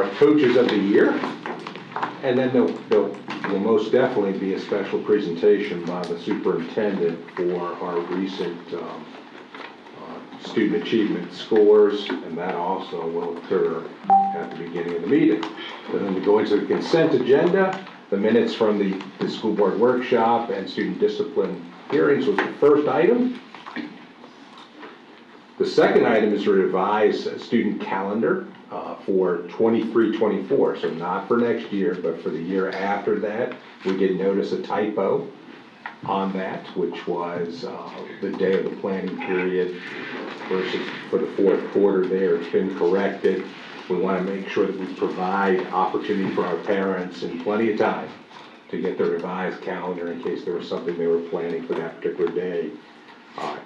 our coaches of the year, and then there will most definitely be a special presentation by the superintendent for our recent student achievement scores, and that also will occur at the beginning of the meeting. And then we go into the consent agenda. The minutes from the school board workshop and student discipline hearings was the first item. The second item is to revise a student calendar for 23-24, so not for next year, but for the year after that. We did notice a typo on that, which was the day of the planning period versus for the fourth quarter there. It's been corrected. We want to make sure that we provide opportunity for our parents and plenty of time to get the revised calendar in case there was something they were planning for that particular day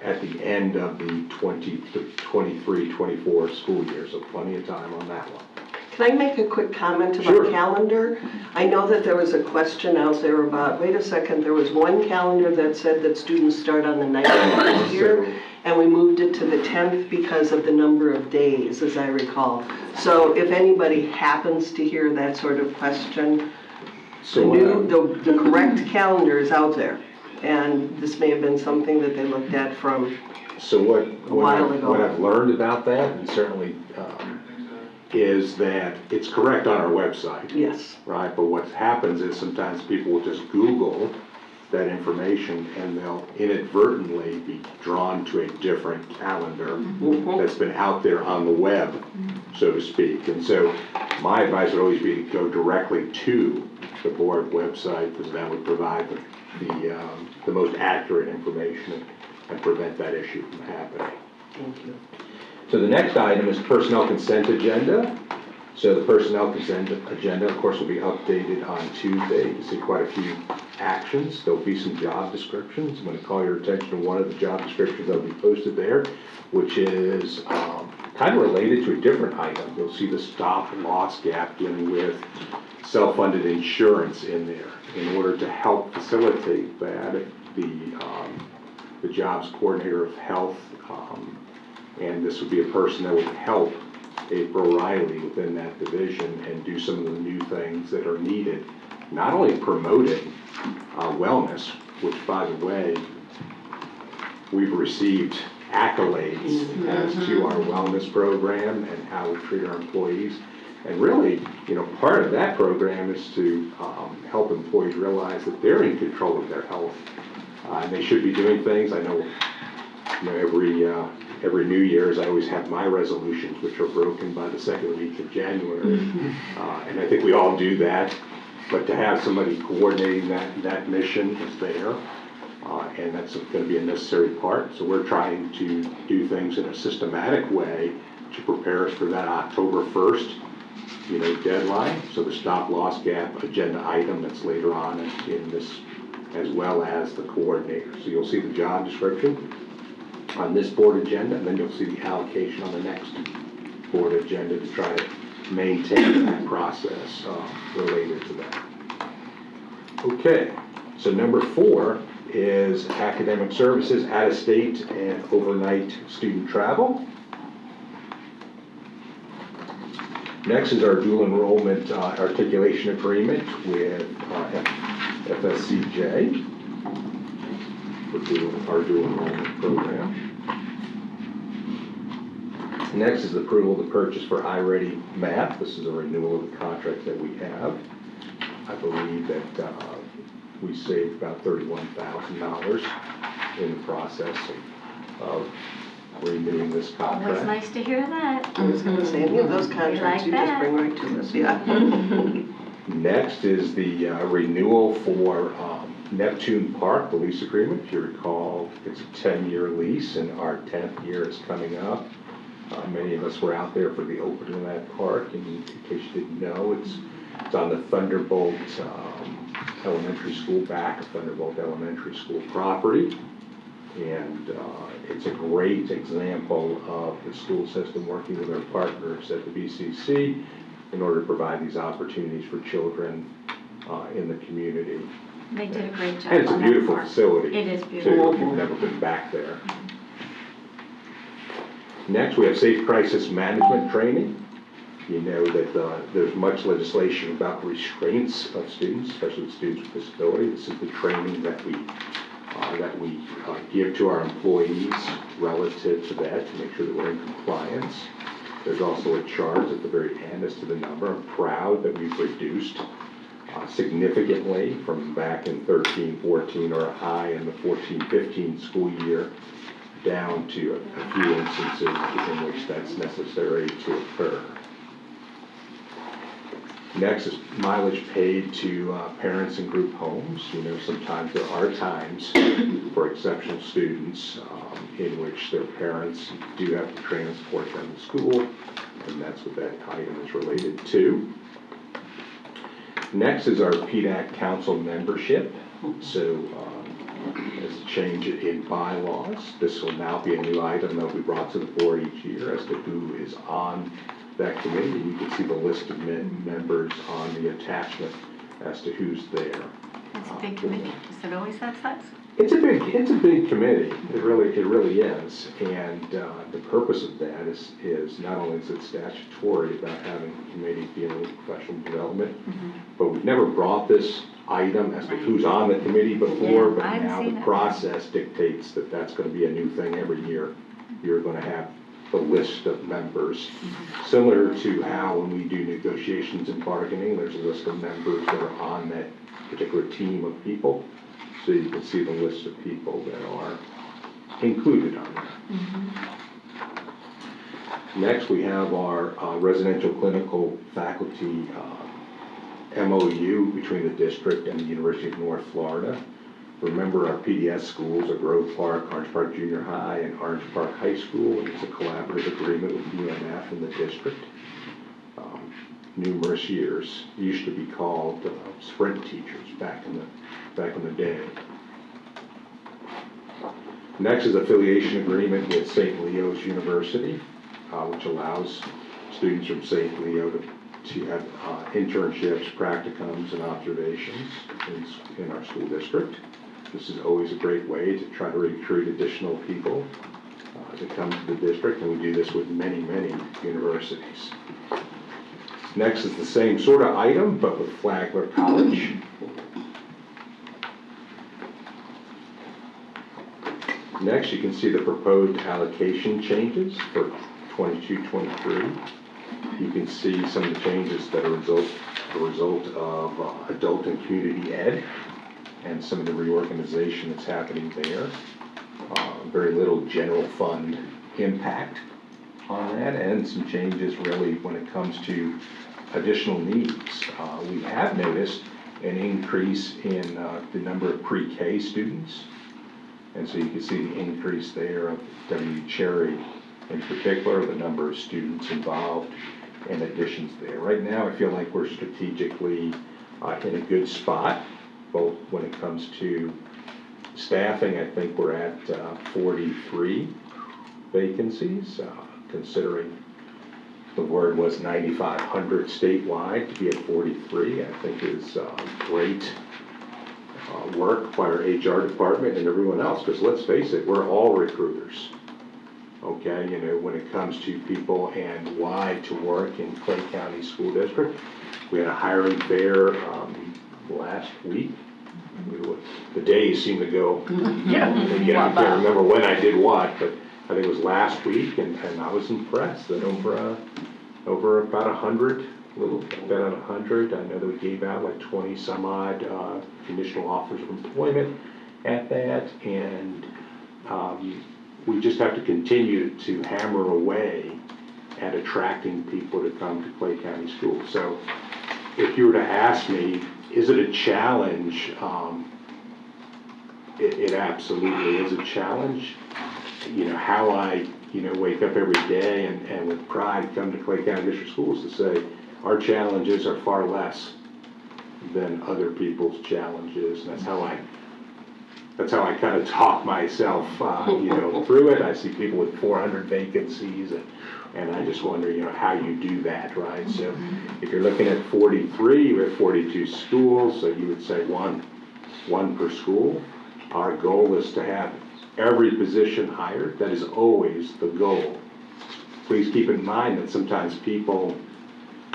at the end of the 23-24 school year, so plenty of time on that one. Can I make a quick comment about Sure. calendar? I know that there was a question out there about, wait a second, there was one calendar that said that students start on the 9th of this year, and we moved it to the 10th because of the number of days, as I recall. So if anybody happens to hear that sort of question, the correct calendar is out there. And this may have been something that they looked at from So a while ago. what I've learned about that, and certainly is that it's correct on our website. Yes. Right, but what happens is sometimes people will just Google that information and they'll inadvertently be drawn to a different calendar that's been out there on the web, so to speak. And so my advice would always be to go directly to the board website, because that would provide the most accurate information and prevent that issue from happening. Thank you. So the next item is personnel consent agenda. So the personnel consent agenda, of course, will be updated on Tuesday. You can see quite a few actions. There'll be some job descriptions. I'm going to call your attention to one of the job descriptions that will be posted there, which is kind of related to a different item. You'll see the stop loss gap dealing with self-funded insurance in there. In order to help facilitate that, the jobs coordinator of health, and this would be a person that would help April Riley within that division and do some of the new things that are needed, not only promoting wellness, which, by the way, we've received accolades as to our wellness program and how we treat our employees. And really, part of that program is to help employees realize that they're in control of their health. And they should be doing things. I know, every New Year's I always have my resolutions, which are broken by the second week of January. And I think we all do that. But to have somebody coordinating that mission is there. And that's going to be a necessary part. So we're trying to do things in a systematic way to prepare us for that October 1st deadline. So the stop loss gap agenda item that's later on in this, as well as the coordinator. So you'll see the job description on this board agenda, and then you'll see the allocation on the next board agenda to try to maintain that process related to that. Okay, so number 4 is academic services, out-of-state and overnight student travel. Next is our dual enrollment articulation agreement with FSCJ for our dual enrollment program. Next is the approval of the purchase for iReady Math. This is a renewal of the contract that we have. I believe that we saved about $31,000 in the process of renewing this contract. Always nice to hear that. I was going to say, any of those contracts you just bring right to us, yeah. Next is the renewal for Neptune Park, the lease agreement. If you recall, it's a 10-year lease, and our 10th year is coming up. Many of us were out there for the opening of that park, and in case you didn't know, it's on the Thunderbolt Elementary School, back of Thunderbolt Elementary School property. And it's a great example of the school system working with our partners at the BCC in order to provide these opportunities for children in the community. They did a great job. And it's a on beautiful that park. facility. It is beautiful. Too, if you've never been back there. Next, we have safe crisis management training. You know that there's much legislation about restraints of students, especially with students with disability. This is the training that we give to our employees relative to that to make sure that we're in compliance. There's also a chart at the very end as to the number. I'm proud that we've reduced significantly from back in 13-14 or a high in the 14-15 school year down to a few instances in which that's necessary to occur. Next is mileage paid to parents in group homes. You know, sometimes there are times for exceptional students in which their parents do have to transport them to school, and that's what that item is related to. Next is our Pdac council membership. So as a change in bylaws, this will now be a new item that will be brought to the board each year as to who is on that committee. You can see the list of members on the attachment as to who's there. It's a big committee. Is it always that size? It's a big committee. It really is. And the purpose of that is not only is it statutory about having a committee dealing with professional development, but we've never brought this item as to who's on the committee before, but now the process dictates that that's going to be a new thing every year. You're going to have the list of members, similar to how when we do negotiations and bargaining, there's a list of members that are on that particular team of people. So you can see the list of people that are included on that. Next, we have our residential clinical faculty MOU between the district and the University of North Florida. Remember, our PDS schools are Grove Park, Orange Park Junior High, and Orange Park High School. It's a collaborative agreement with UNF and the district. Numerous years. It used to be called Sprint teachers back in the day. Next is affiliation agreement with St. Leo's University, which allows students from St. Leo to have internships, practicums, and observations in our school district. This is always a great way to try to recruit additional people to come to the district, and we do this with many universities. Next is the same sort of item, but with Flagler College. Next, you can see the proposed allocation changes for 22-23. You can see some of the changes that are a result of adult and community ed and some of the reorganization that's happening there. Very little general fund impact on that, and some changes really when it comes to additional needs. We have noticed an increase in the number of pre-K students, and so you can see the increase there of W. Cherry in particular, the number of students involved and additions there. Right now I feel like we're strategically in a good spot, both when it comes to staffing. I think we're at 43 vacancies, considering the word was 9,500 statewide. To be at 43, I think is great work by our HR department and everyone else, because let's face it, we're all recruiters. Okay, you know, when it comes to people and why to work in Clay County School District. We had a hiring fair last week. The days seem to go, I can't remember when I did what, but I think it was last week, and I was impressed that over about 100, a little bit about 100, I know that we gave out like 20 some odd conditional offers of employment at that, and we just have to continue to hammer away at attracting people to come to Clay County Schools. So if you were to ask me, is it a challenge? It absolutely is a challenge. You know, how I, wake up every day and with pride come to Clay County District Schools to say our challenges are far less than other people's challenges. And that's how I kind of talk myself, through it. I see people with 400 vacancies, and I just wonder, how you do that, right? So if you're looking at 43, we have 42 schools, so you would say one per school. Our goal is to have every position hired. That is always the goal. Please keep in mind that sometimes people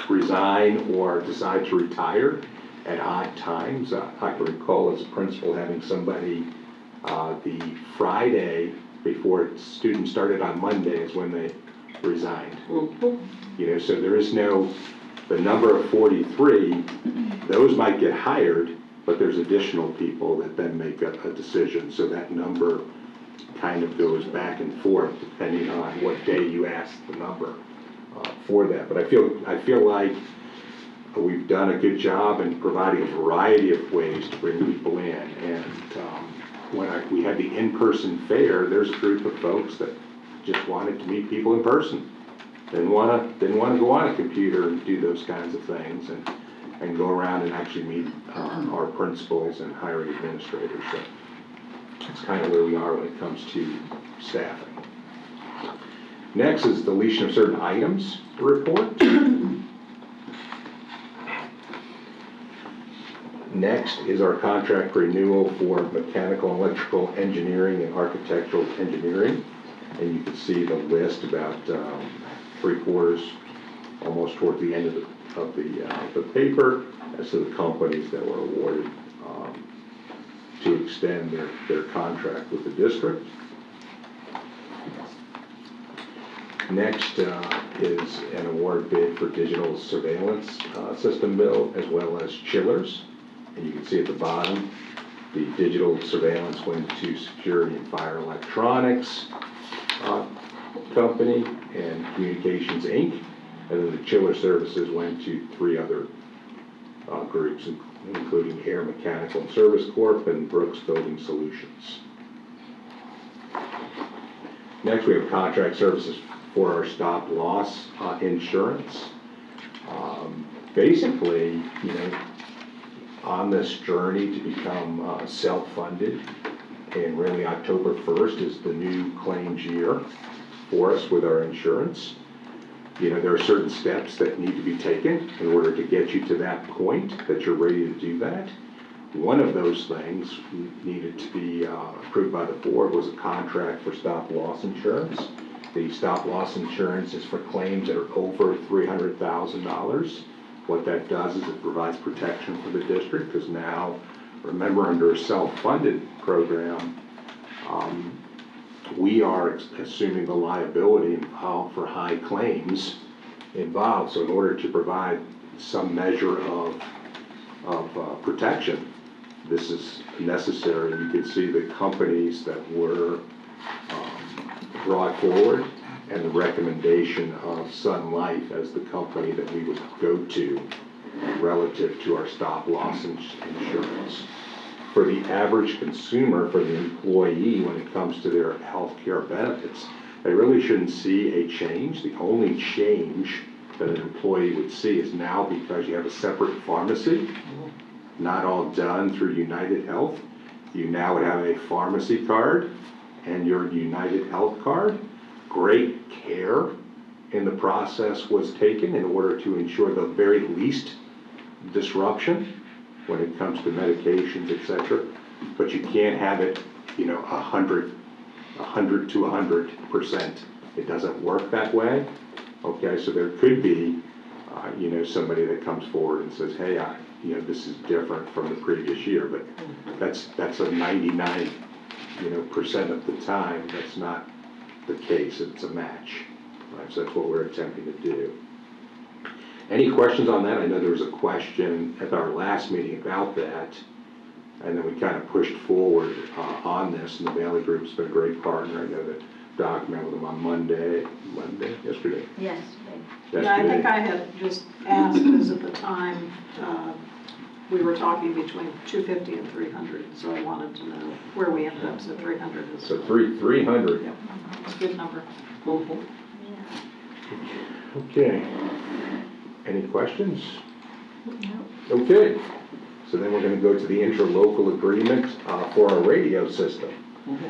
resign or decide to retire at odd times. I can recall as a principal having somebody the Friday before students started on Monday is when they resigned. You know, so there is no, the number of 43, those might get hired, but there's additional people that then make a decision. So that number kind of goes back and forth depending on what day you ask the number for that. But I feel like we've done a good job in providing a variety of ways to bring people in. And when we had the in-person fair, there's a group of folks that just wanted to meet people in person. Didn't want to go on a computer and do those kinds of things and go around and actually meet our principals and hiring administrators. So that's kind of where we are when it comes to staffing. Next is deletion of certain items report. Next is our contract renewal for mechanical and electrical engineering and architectural engineering. And you can see the list about 3/4, almost toward the end of the paper, as to the companies that were awarded to extend their contract with the district. Next is an award bid for digital surveillance system build, as well as chillers. And you can see at the bottom, the digital surveillance went to Security and Fire Electronics Company and Communications Inc. And then the chiller services went to 3 other groups, including Air Mechanical and Service Corp. And Brooks Building Solutions. Next, we have contract services for our stop loss insurance. Basically, you know, on this journey to become self-funded, and really October 1st is the new claims year for us with our insurance. You know, there are certain steps that need to be taken in order to get you to that point that you're ready to do that. One of those things needed to be approved by the board was a contract for stop loss insurance. The stop loss insurance is for claims that are over $300,000. What that does is it provides protection for the district, because now, remember, under a self-funded program, we are assuming the liability involved for high claims involved. So in order to provide some measure of protection, this is necessary. You can see the companies that were brought forward and the recommendation of Sun Life as the company that we would go to relative to our stop loss insurance. For the average consumer, for the employee, when it comes to their health care benefits, they really shouldn't see a change. The only change that an employee would see is now, because you have a separate pharmacy, not all done through United Health, you now would have a pharmacy card and your United Health card. Great care in the process was taken in order to ensure the very least disruption when it comes to medications, etc. But you can't have it, you know, 100 to 100%. It doesn't work that way. Okay, so there could be, you know, somebody that comes forward and says, hey, you know, this is different from the previous year, but that's a 99, you know, % of the time. That's not the case. It's a match. Right? So that's what we're attempting to do. Any questions on that? I know there was a question at our last meeting about that, and then we kind of pushed forward on this, and the Valley Group's been a great partner. I know that Doc met with them on yesterday. Yes. Yeah, I think I had just asked, because at the time, we were talking between 250 and 300, so I wanted to know where we ended up, so 300 is. So 300. Yep, it's a good number. Okay. Any questions? No. Okay. So then we're going to go to the interlocal agreement for our radio system.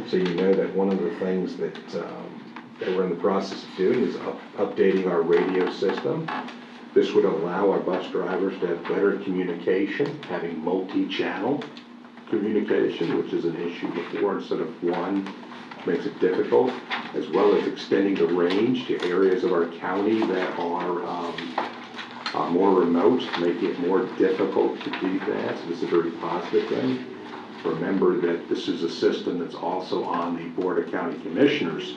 So you know that one of the things that we're in the process of doing is updating our radio system. This would allow our bus drivers to have better communication, having multi-channel communication, which is an issue before. Instead of one, makes it difficult, as well as extending the range to areas of our county that are more remote, making it more difficult to do that. So this is a very positive thing. Remember that this is a system that's also on the Board of County Commissioners,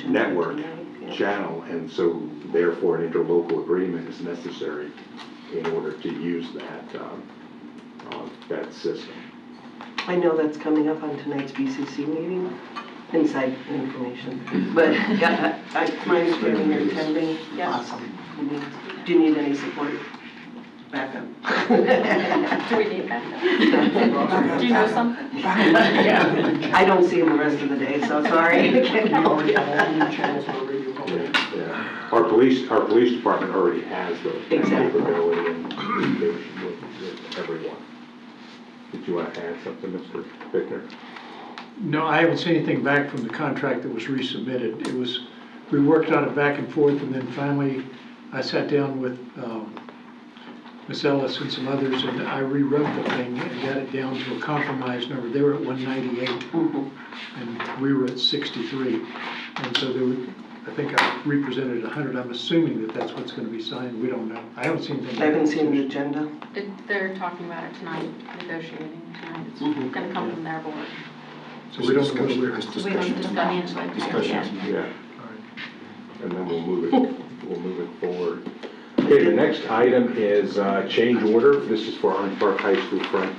network channel, and so therefore an interlocal agreement is necessary in order to use that system. I know that's coming up on tonight's BCC meeting, inside information. But yeah, it's my understanding you're attending. Yes. Awesome. Do you need any support? Backup? Do we need that? Do you know something? I don't see him the rest of the day, so sorry. I can't help you. Yeah. Our police department already has the capability and communication with everyone. Did you want to add something, Mr. Bickner? No, I haven't seen anything back from the contract that was resubmitted. We worked on it back and forth, and then finally I sat down with Ms. Ellis and some others, and I rewrote the thing and got it down to a compromise number. They were at 198, and we were at 63. And so there were, I think I represented 100. I'm assuming that that's what's going to be signed. We don't know. I haven't seen anything. I haven't seen the agenda. They're talking about it tonight, negotiating tonight. It's gonna come from their board. So we don't know where we're. We don't just financially. Yeah. And then we'll move it forward. Okay, the next item is change order. This is for Orange Park High School front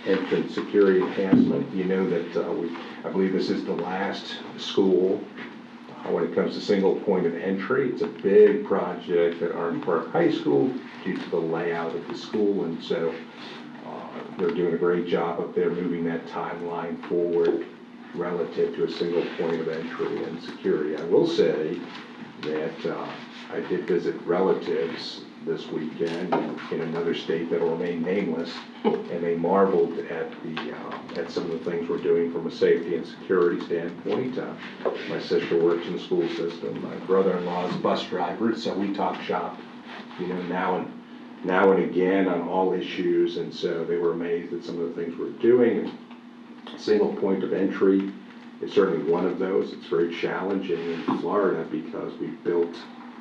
entrance security enhancement. You know that I believe this is the last school when it comes to single point of entry. It's a big project at Orange Park High School due to the layout of the school, and so they're doing a great job up there moving that timeline forward relative to a single point of entry and security. I will say that I did visit relatives this weekend in another state that will remain nameless, and they marveled at some of the things we're doing from a safety and security standpoint. My sister works in the school system. My brother-in-law is a bus driver, so we talk shop, now and again on all issues, and so they were amazed at some of the things we're doing. And single point of entry is certainly one of those. It's very challenging in Florida because we built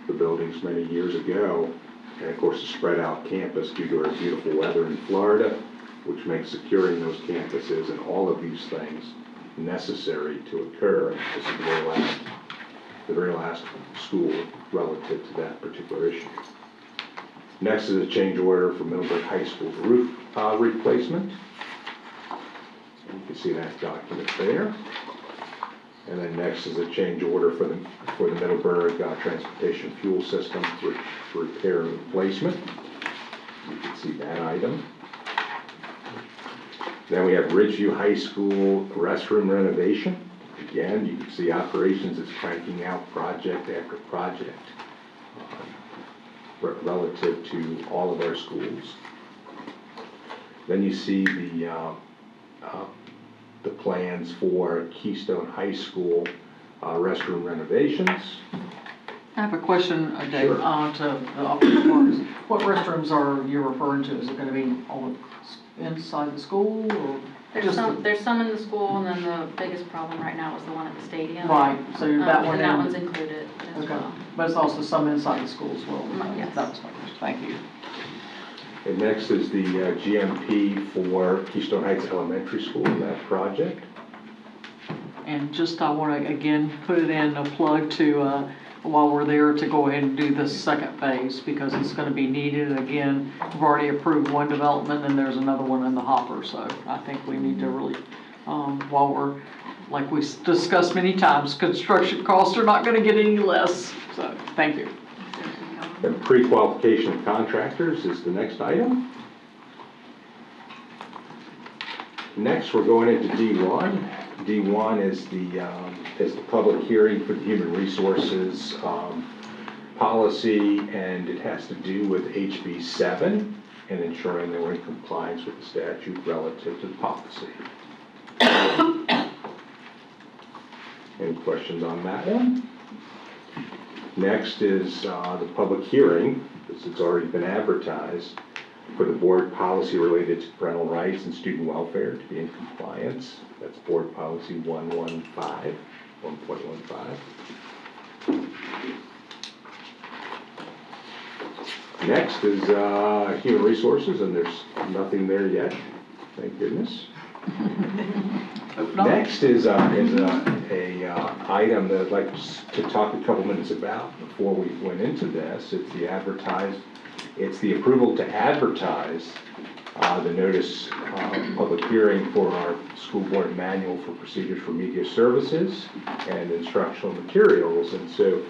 the buildings many years ago, and of course a spread out campus due to our beautiful weather in Florida, which makes securing those campuses and all of these things necessary to occur. This is the very last school relative to that particular issue. Next is a change order for Middleburg High School's roof replacement. And you can see that document there. And then next is a change order for the Middleburg transportation fuel system for repair and replacement. You can see that item. Then we have Ridgeview High School restroom renovation. Again, you can see operations is cranking out project after project relative to all of our schools. Then you see the plans for Keystone High School restroom renovations. I have a question, Dave, Sure. to the office workers. What restrooms are you referring to? Is it going to be all inside the school, or There's some in the school, and then the biggest problem right now is the one at the stadium. right? So that one. And that one's included as Okay, well. but it's also some inside the school as well. Yes. That was my question. Thank you. And next is the GMP for Keystone Heights Elementary School, that project. And just I want to again put it in a plug to while we're there to go ahead and do the second phase because it's going to be needed. And again, we've already approved one development and there's another one in the hopper. So I think we need to really, while we're, like we discussed many times, construction costs are not going to get any less. So thank you. And pre-qualification of contractors is the next item. Next, we're going into D1. D1 is the public hearing for the human resources policy, and it has to do with HB 7 and ensuring that we're in compliance with the statute relative to the policy. Any questions on that one? Next is the public hearing, because it's already been advertised, for the board policy related to parental rights and student welfare to be in compliance. That's board policy 1.15. Next is human resources, and there's nothing there yet, thank goodness. Next is a item that I'd like to talk a couple minutes about before we went into this. It's the approval to advertise the notice public hearing for our school board manual for procedures for media services and instructional materials. And so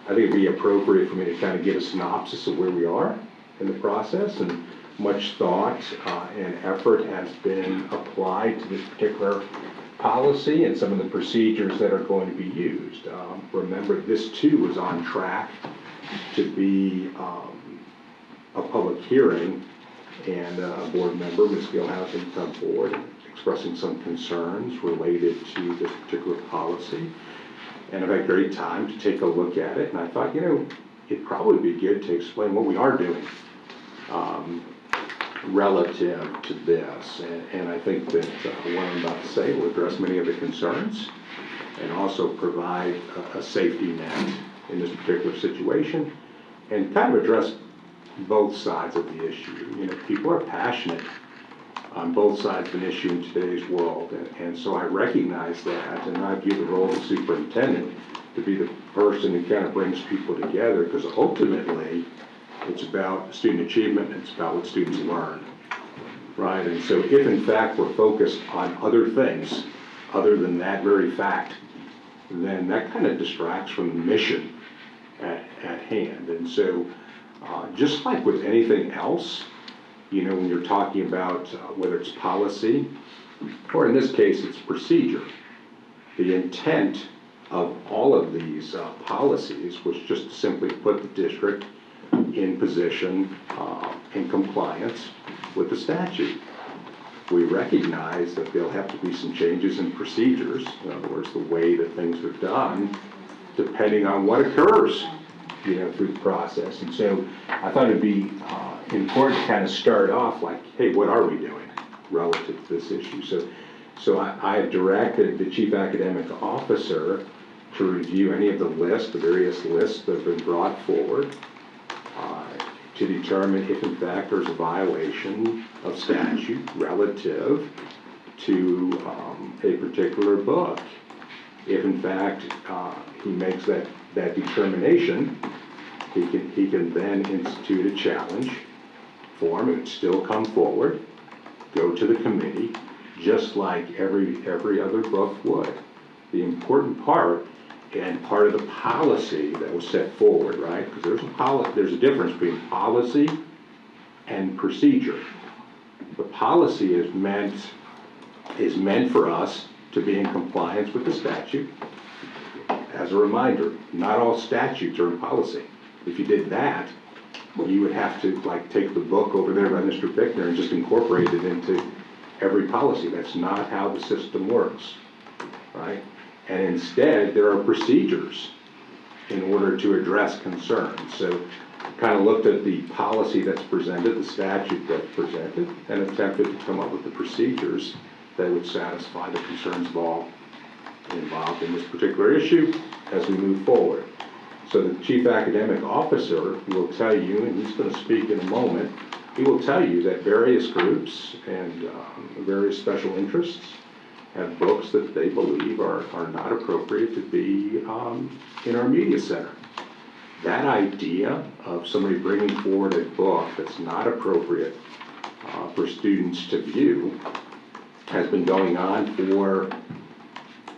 I think it'd be appropriate for me to kind of give a synopsis of where we are in the process. And much thought and effort has been applied to this particular policy and some of the procedures that are going to be used. Remember, this too is on track to be a public hearing, and a board member, Ms. Gilhousen, come forward expressing some concerns related to this particular policy. And I've had great time to take a look at it, and I thought, it'd probably be good to explain what we are doing relative to this. And I think that what I'm about to say will address many of the concerns and also provide a safety net in this particular situation and kind of address both sides of the issue. People are passionate on both sides of an issue in today's world, and so I recognize that, and I view the role of the superintendent to be the person who kind of brings people together, because ultimately it's about student achievement, and it's about what students learn, right? And so if in fact we're focused on other things other than that very fact, then that kind of distracts from the mission at hand. And so just like with anything else, when you're talking about whether it's policy, or in this case it's procedure, the intent of all of these policies was just to simply put the district in position in compliance with the statute. We recognize that there'll have to be some changes in procedures, in other words, the way that things are done, depending on what occurs through the process. And so I thought it'd be important to kind of start off like, hey, what are we doing relative to this issue? So I have directed the chief academic officer to review any of the various lists that have been brought forward to determine if in fact there's a violation of statute relative to a particular book. If in fact he makes that determination, he can then institute a challenge form. It would still come forward, go to the committee, just like every other book would. The important part, and part of the policy that was set forward, right? Because there's a difference between policy and procedure. The policy is meant for us to be in compliance with the statute. As a reminder, not all statutes are in policy. If you did that, you would have to take the book over there by Mr. Bickner and just incorporate it into every policy. That's not how the system works, right? And instead, there are procedures in order to address concerns. So I kind of looked at the policy that's presented, the statute that's presented, and attempted to come up with the procedures that would satisfy the concerns of all involved in this particular issue as we move forward. So the chief academic officer will tell you, and he's going to speak in a moment, he will tell you that various groups and various special interests have books that they believe are not appropriate to be in our media center. That idea of somebody bringing forward a book that's not appropriate for students to view has been going on for,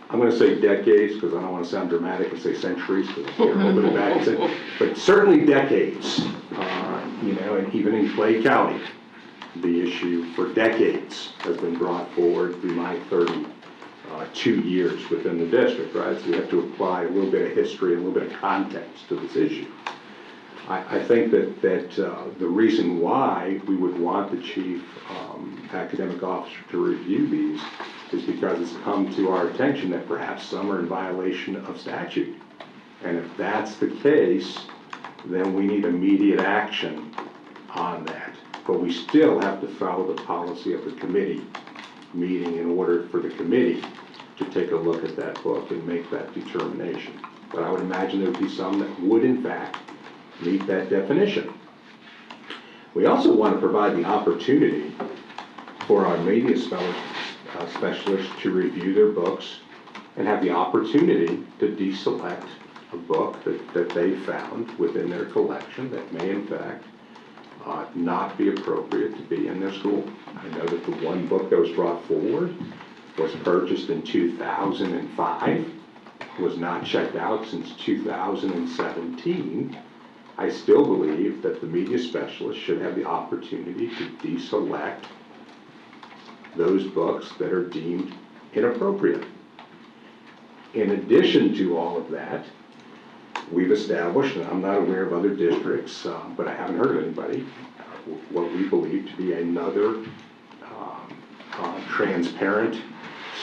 I'm going to say decades, because I don't want to sound dramatic and say centuries, because I can't hold it back, but certainly decades, and even in Clay County, the issue for decades has been brought forward through my 32 years within the district, right? So we have to apply a little bit of history and a little bit of context to this issue. I think that the reason why we would want the chief academic officer to review these is because it's come to our attention that perhaps some are in violation of statute. And if that's the case, then we need immediate action on that. But we still have to follow the policy of the committee meeting in order for the committee to take a look at that book and make that determination. But I would imagine there would be some that would in fact meet that definition. We also want to provide the opportunity for our media specialists to review their books and have the opportunity to deselect a book that they found within their collection that may in fact not be appropriate to be in their school. I know that the one book that was brought forward was purchased in 2005, was not checked out since 2017. I still believe that the media specialist should have the opportunity to deselect those books that are deemed inappropriate. In addition to all of that, we've established, and I'm not aware of other districts, but I haven't heard of anybody, what we believe to be another transparent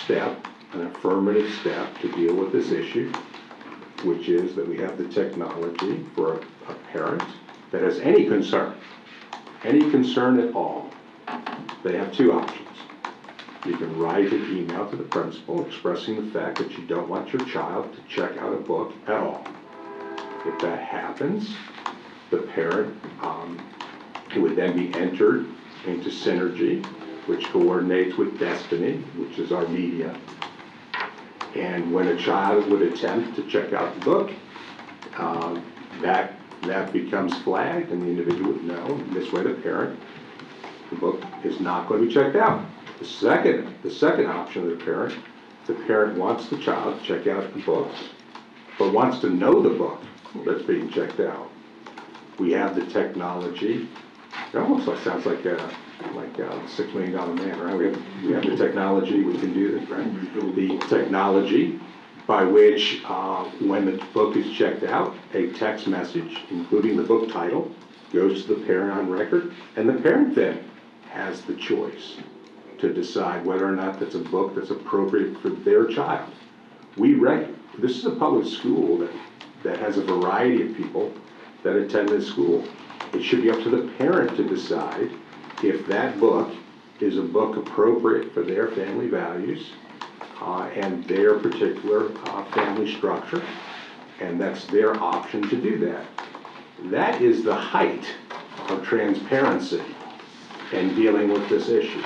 step, an affirmative step to deal with this issue, which is that we have the technology for a parent that has any concern at all. They have two options. You can write an email to the principal expressing the fact that you don't want your child to check out a book at all. If that happens, the parent would then be entered into Synergy, which coordinates with Destiny, which is our media. And when a child would attempt to check out the book, that becomes flagged, and the individual would know. And this way, the book is not going to be checked out. The second option of the parent wants the child to check out the books, but wants to know the book that's being checked out. We have the technology. It almost sounds like a $6 Million Man, right? We have the technology. We can do this, right? The technology by which, when the book is checked out, a text message, including the book title, goes to the parent on record, and the parent then has the choice to decide whether or not that's a book that's appropriate for their child. This is a public school that has a variety of people that attend this school. It should be up to the parent to decide if that book is a book appropriate for their family values and their particular family structure, and that's their option to do that. That is the height of transparency in dealing with this issue.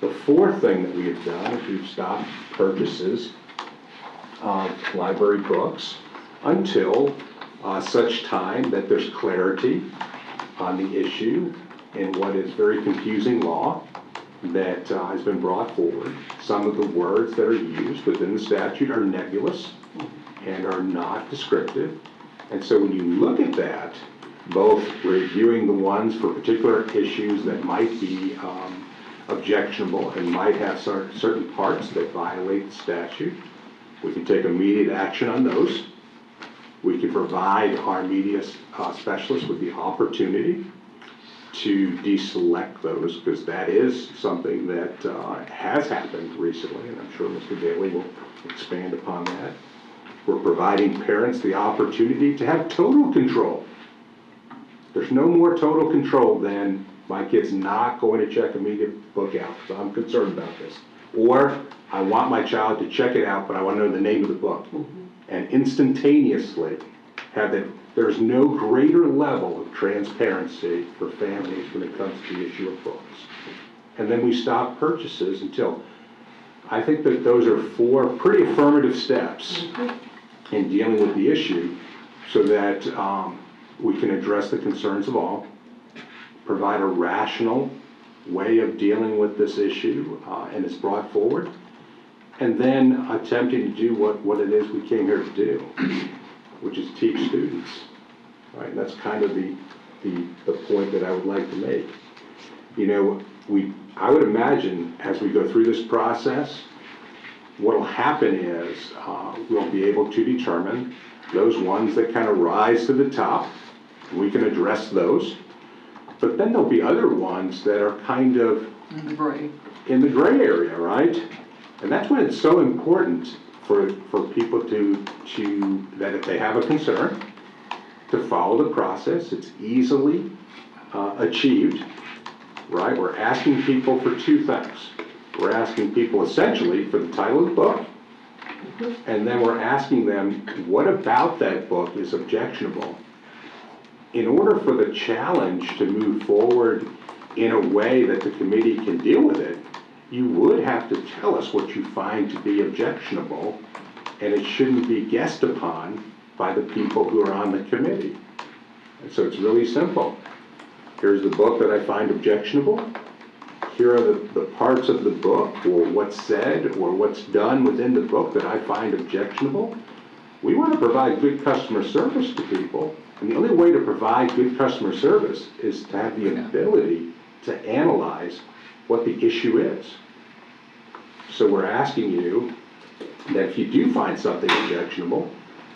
The fourth thing that we have done is we've stopped purchases of library books until such time that there's clarity on the issue in what is very confusing law that has been brought forward. Some of the words that are used within the statute are nebulous and are not descriptive. And so when you look at that, both reviewing the ones for particular issues that might be objectionable and might have certain parts that violate the statute, we can take immediate action on those. We can provide our media specialists with the opportunity to deselect those, because that is something that has happened recently, and I'm sure Mr. Daly will expand upon that. We're providing parents the opportunity to have total control. There's no more total control than my kid's not going to check a media book out, so I'm concerned about this. Or I want my child to check it out, but I want to know the name of the book. And instantaneously have that. There's no greater level of transparency for families when it comes to the issue of books. And then we stop purchases until, I think that those are four pretty affirmative steps in dealing with the issue so that we can address the concerns of all, provide a rational way of dealing with this issue and it's brought forward, and then attempting to do what it is we came here to do, which is teach students. Right? And that's kind of the point that I would like to make. You know, I would imagine as we go through this process, what will happen is we'll be able to determine those ones that kind of rise to the top, and we can address those. But then there'll be other ones that are kind of in the gray area, right? And that's when it's so important for people to that if they have a concern, to follow the process. It's easily achieved, right? We're asking people for two things. We're asking people essentially for the title of the book, and then we're asking them what about that book is objectionable. in order for the challenge to move forward in a way that the committee can deal with it, you would have to tell us what you find to be objectionable, and it shouldn't be guessed upon by the people who are on the committee. And so it's really simple. Here's the book that I find objectionable. Here are the parts of the book, or what's said, or what's done within the book that I find objectionable. We want to provide good customer service to people, and the only way to provide good customer service is to have the ability to analyze what the issue is. So we're asking you that if you do find something objectionable,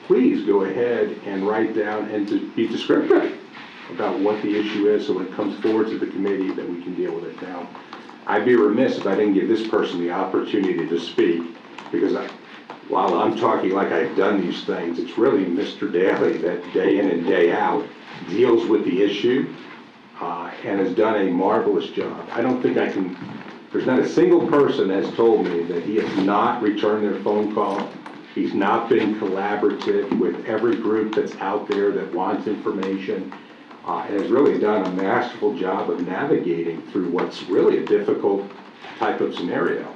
please go ahead and write down and to be descriptive about what the issue is, so when it comes forward to the committee that we can deal with it. Now, I'd be remiss if I didn't give this person the opportunity to speak, because while I'm talking like I've done these things, it's really Mr. Daly that day in and day out deals with the issue and has done a marvelous job. I don't think there's not a single person has told me that he has not returned their phone call. He's not been collaborative with every group that's out there that wants information, and has really done a masterful job of navigating through what's really a difficult type of scenario.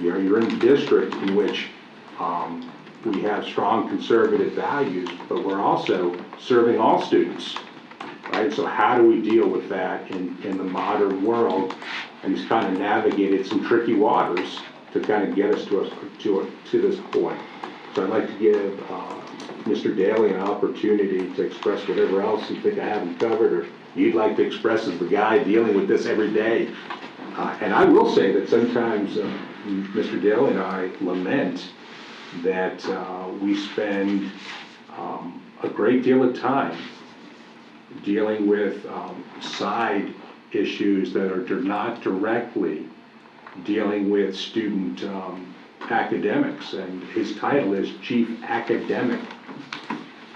You're in a district in which we have strong conservative values, but we're also serving all students, right? So how do we deal with that in the modern world? And he's kind of navigated some tricky waters to kind of get us to this point. So I'd like to give Mr. Daly an opportunity to express whatever else you think I haven't covered, or you'd like to express as the guy dealing with this every day. And I will say that sometimes Mr. Daly and I lament that we spend a great deal of time dealing with side issues that are not directly dealing with student academics, and his title is Chief Academic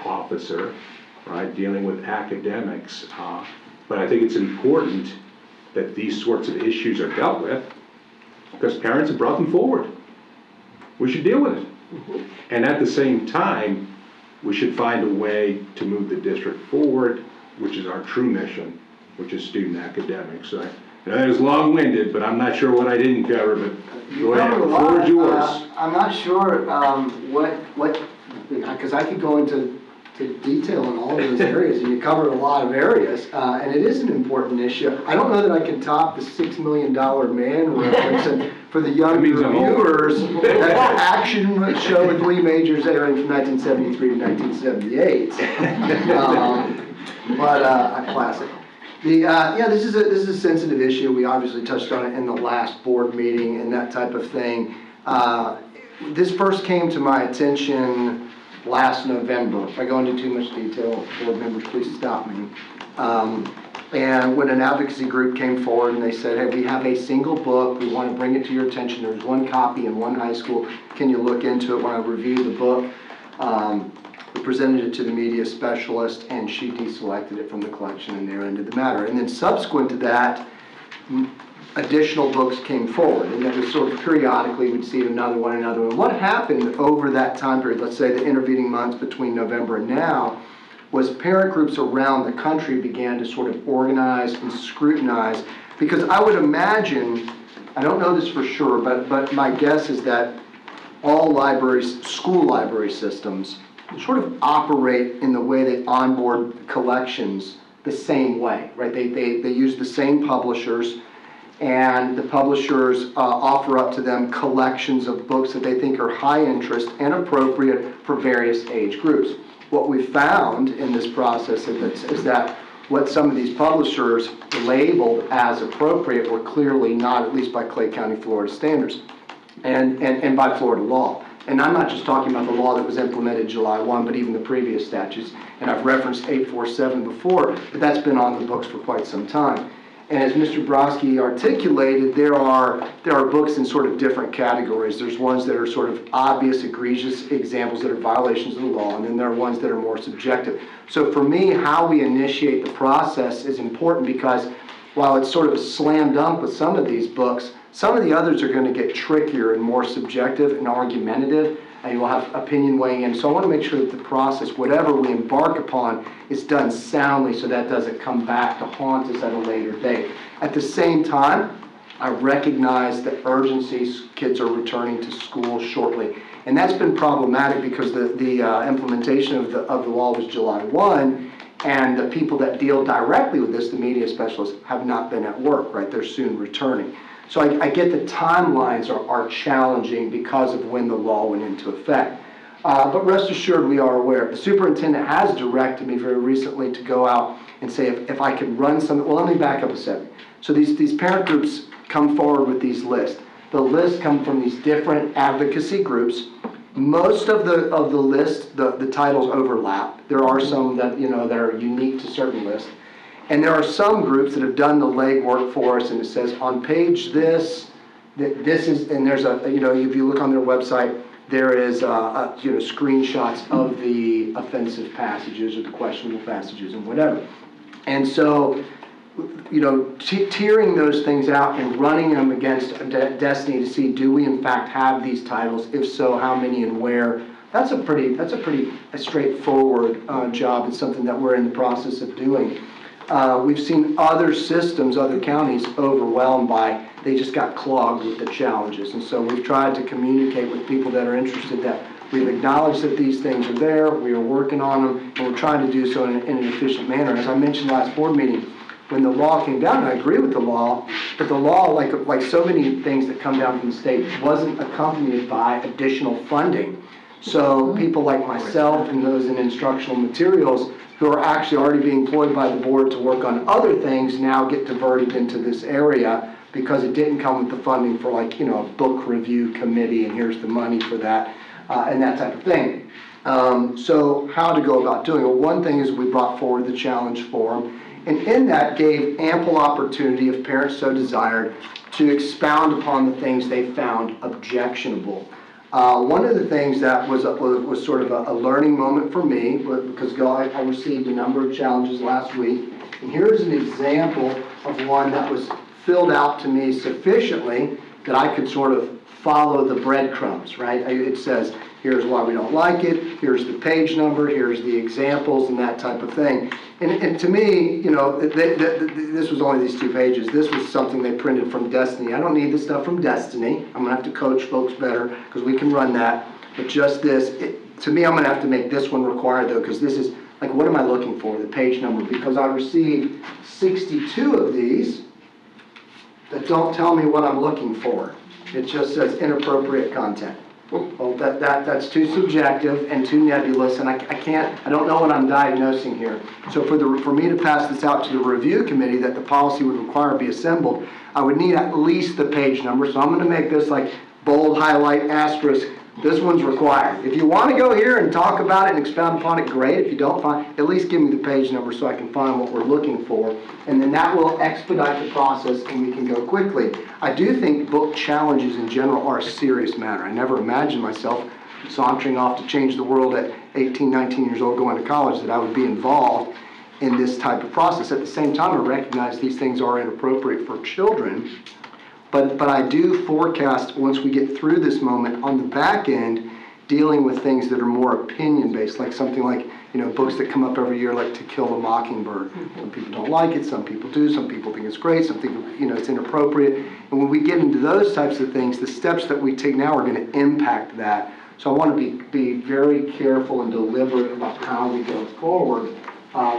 Officer, right, dealing with academics. But I think it's important that these sorts of issues are dealt with because parents have brought them forward. We should deal with it. And at the same time, we should find a way to move the district forward, which is our true mission, which is student academics. So that was long-winded, but I'm not sure what I didn't cover, but go ahead, the floor is yours. I'm not sure because I could go into detail in all of those areas, and you covered a lot of areas, and it is an important issue. I don't know that I can top the $6 Million Man reference, and for the young viewers, that action show with Lee Majors airing from 1973 to 1978. But a classic. This is a sensitive issue. We obviously touched on it in the last board meeting and that type of thing. This first came to my attention last November. If I go into too much detail, board members, please stop me. And when an advocacy group came forward and they said, hey, we have a single book, we want to bring it to your attention. There's one copy in one high school. Can you look into it? When I reviewed the book, we presented it to the media specialist, and she deselected it from the collection, and there ended the matter. And then subsequent to that, additional books came forward, and it was sort of periodically we'd see another one. What happened over that time period, let's say the intervening months between November and now, was parent groups around the country began to sort of organize and scrutinize, because I would imagine, I don't know this for sure, but my guess is that all libraries, school library systems, sort of operate in the way they onboard collections the same way, right? They use the same publishers, and the publishers offer up to them collections of books that they think are high interest and appropriate for various age groups. What we found in this process is that what some of these publishers labeled as appropriate were clearly not, at least by Clay County, Florida standards, and by Florida law. And I'm not just talking about the law that was implemented July 1, but even the previous statutes. And I've referenced 847 before, but that's been on the books for quite some time. And as Mr. Brodsky articulated, there are books in sort of different categories. There's ones that are sort of obvious, egregious examples that are violations of the law, and then there are ones that are more subjective. So for me, how we initiate the process is important, because while it's sort of a slam dunk with some of these books, some of the others are going to get trickier and more subjective and argumentative. and you will have opinion weighing in. So I want to make sure that the process, whatever we embark upon, is done soundly so that doesn't come back to haunt us at a later date. At the same time, I recognize the urgencies. Kids are returning to school shortly. And that's been problematic because the implementation of the law was July 1, and the people that deal directly with this, the media specialists, have not been at work, right? They're soon returning. So I get the timelines are challenging because of when the law went into effect. But rest assured, we are aware. The superintendent has directed me very recently to go out and say if I could run some, well, let me back up a second. So these parent groups come forward with these lists. The lists come from these different advocacy groups. Most of the list, the titles overlap. There are some that, that are unique to certain lists. And there are some groups that have done the legwork for us, and it says on page this is, and there's a, if you look on their website, there is, screenshots of the offensive passages or the questionable passages and whatever. And so, tearing those things out and running them against Destiny to see, do we in fact have these titles? If so, how many and where? That's a pretty straightforward job. It's something that we're in the process of doing. We've seen other systems, other counties overwhelmed by, they just got clogged with the challenges. And so we've tried to communicate with people that are interested that we've acknowledged that these things are there, we are working on them, and we're trying to do so in an efficient manner. As I mentioned last board meeting, when the law came down, and I agree with the law, but the law, like so many things that come down from the state, wasn't accompanied by additional funding. So people like myself and those in instructional materials who are actually already being employed by the board to work on other things now get diverted into this area because it didn't come with the funding for a book review committee and here's the money for that and that type of thing. So how to go about doing it? Well, one thing is we brought forward the challenge form, and in that gave ample opportunity, if parents so desired, to expound upon the things they found objectionable. One of the things that was sort of a learning moment for me, because I received a number of challenges last week, and here's an example of one that was filled out to me sufficiently that I could sort of follow the breadcrumbs, right? It says, here's why we don't like it, here's the page number, here's the examples, and that type of thing. And to me, this was only these 2 pages. This was something they printed from Destiny. I don't need this stuff from Destiny. I'm going to have to coach folks better because we can run that. But just this, to me, I'm going to have to make this one required, though, because this is, what am I looking for? The page number. Because I received 62 of these that don't tell me what I'm looking for. It just says inappropriate content. Well, that's too subjective and too nebulous, and I don't know what I'm diagnosing here. So for me to pass this out to the review committee that the policy would require be assembled, I would need at least the page number. So I'm going to make this bold, highlight, asterisk. This one's required. If you want to go here and talk about it and expound upon it, great. If you don't at least give me the page number so I can find what we're looking for. And then that will expedite the process and we can go quickly. I do think book challenges in general are a serious matter. I never imagined myself sauntering off to change the world at 18, 19 years old going to college that I would be involved in this type of process. At the same time, I recognize these things are inappropriate for children. But I do forecast, once we get through this moment, on the back end, dealing with things that are more opinion-based, like something like, books that come up every year, like To Kill a Mockingbird. Some people don't like it, some people do, some people think it's great, some people, it's inappropriate. And when we get into those types of things, the steps that we take now are going to impact that. So I want to be very careful and deliberate about how we go forward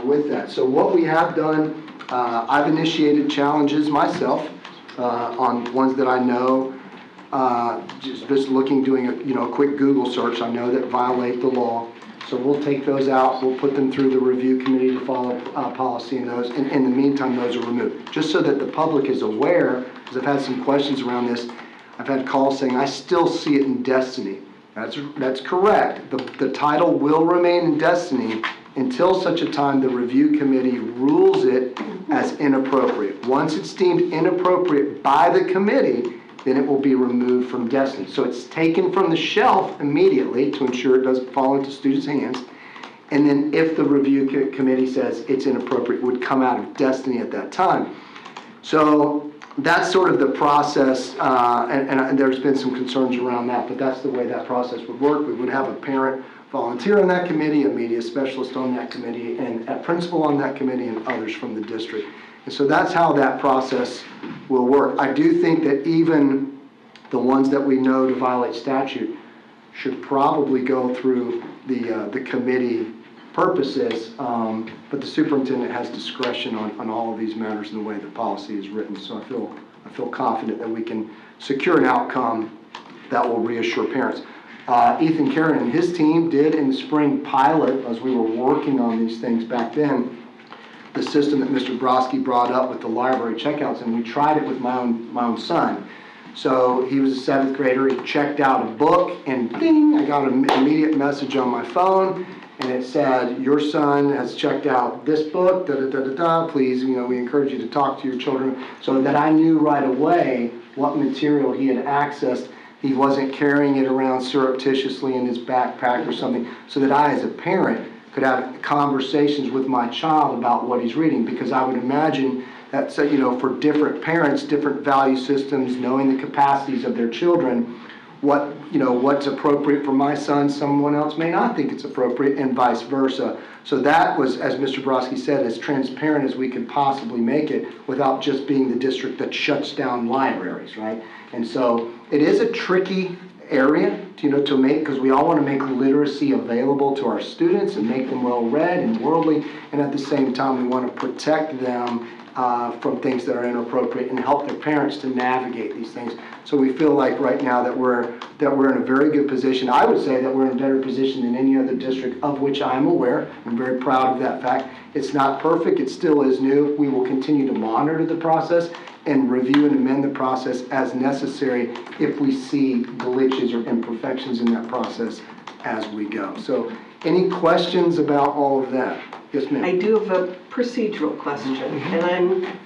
with that. So what we have done, I've initiated challenges myself. On ones that I know, just looking, doing a quick Google search, I know that violate the law. So we'll take those out, we'll put them through the review committee to follow policy in those. And in the meantime, those are removed. Just so that the public is aware, because I've had some questions around this. I've had calls saying, I still see it in Destiny. That's correct. The title will remain in Destiny until such a time the review committee rules it as inappropriate. Once it's deemed inappropriate by the committee, then it will be removed from Destiny. So it's taken from the shelf immediately to ensure it doesn't fall into students' hands. And then if the review committee says it's inappropriate, it would come out of Destiny at that time. So that's sort of the process, and there's been some concerns around that, but that's the way that process would work. We would have a parent volunteer on that committee, a media specialist on that committee, and a principal on that committee, and others from the district. And so that's how that process will work. I do think that even the ones that we know to violate statute should probably go through the committee purposes, but the superintendent has discretion on all of these matters in the way the policy is written. So I feel confident that we can secure an outcome that will reassure parents. Ethan Karen and his team did in the spring pilot, as we were working on these things back then, the system that Mr. Brodsky brought up with the library checkouts, and we tried it with my own son. So he was a 7th grader, he checked out a book, and ding, I got an immediate message on my phone, and it said, your son has checked out this book, please, we encourage you to talk to your children, so that I knew right away what material he had accessed. He wasn't carrying it around surreptitiously in his backpack or something, so that I, as a parent, could have conversations with my child about what he's reading, because I would imagine that, for different parents, different value systems, knowing the capacities of their children, what's appropriate for my son, someone else may not think it's appropriate, and vice versa. So that was, as Mr. Brodsky said, as transparent as we could possibly make it without just being the district that shuts down libraries, right? And so it is a tricky area, to make, because we all want to make literacy available to our students and make them well-read and worldly, and at the same time we want to protect them from things that are inappropriate and help their parents to navigate these things. So we feel like right now that we're in a very good position. I would say that we're in a better position than any other district of which I'm aware. I'm very proud of that fact. It's not perfect. It still is new. We will continue to monitor the process and review and amend the process as necessary if we see glitches or imperfections in that process as we go. So any questions about all of that? Yes, ma'am. I do have a procedural question, and I'm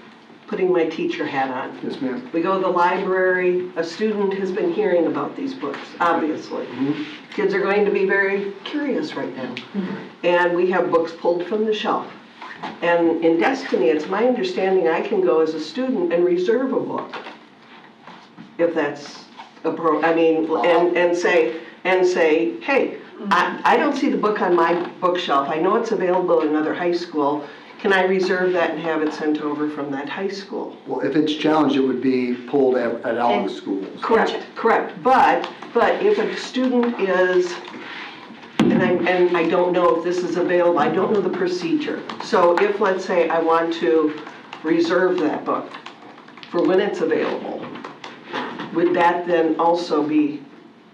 putting my teacher hat on. Yes, ma'am. We go to the library, a student has been hearing about these books, obviously. Kids are going to be very curious right now. And we have books pulled from the shelf. And in Destiny, it's my understanding I can go as a student and reserve a book, if that's and say, hey, I don't see the book on my bookshelf. I know it's available in another high school. Can I reserve that and have it sent over from that high school? Well, if it's challenged, it would be pulled at all the schools. Correct. But if a student is, and I don't know if this is available, I don't know the procedure. So if, let's say, I want to reserve that book for when it's available, would that then also be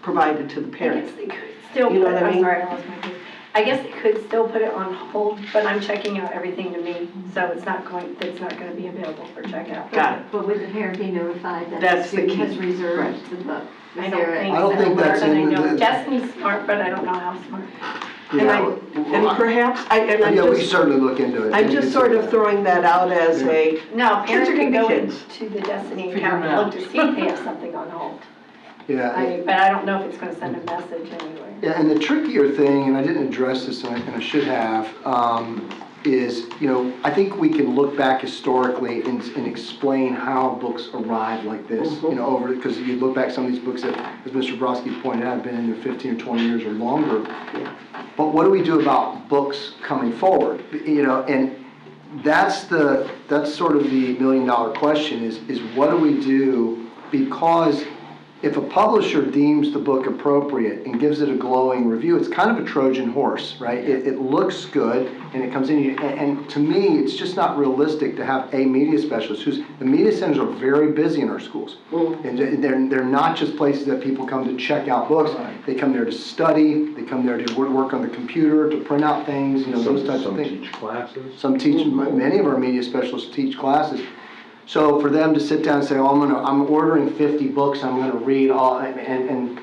provided to the parent? I guess they could still You know what I mean? sorry, I lost my place. I guess they could still put it on hold, but I'm checking out everything to me, so it's not going to be available for checkout. Got it. But would the parent be notified that the That's the student key. has reserved Right. the book? I don't I don't think that's in the- Destiny's smart, but I don't know how smart. And perhaps, we certainly look into it. I'm just sort of throwing that out as a, No, Kids parents are can gonna go be kids. into the Destiny Figure account it and out. look to see if they have something on hold. Yeah. But I don't know if it's going to send a message anyway. Yeah, and the trickier thing, and I didn't address this, and I should have, is, I think we can look back historically and explain how books arrive like this, because you look back some of these books that, as Mr. Brodsky pointed out, have been in there 15 or 20 years or longer. But what do we do about books coming forward? And that's sort of the million-dollar question is what do we do? Because if a publisher deems the book appropriate and gives it a glowing review, it's kind of a Trojan horse, right? It looks good and it comes in, and to me, it's just not realistic to have a media specialist the media centers are very busy in our schools. And they're not just places that people come to check out books. They come there to study, they come there to work on the computer, to print out things, those types of things. Some teach classes. Some teach, many of our media specialists teach classes. So for them to sit down and say, I'm ordering 50 books, I'm gonna read all, and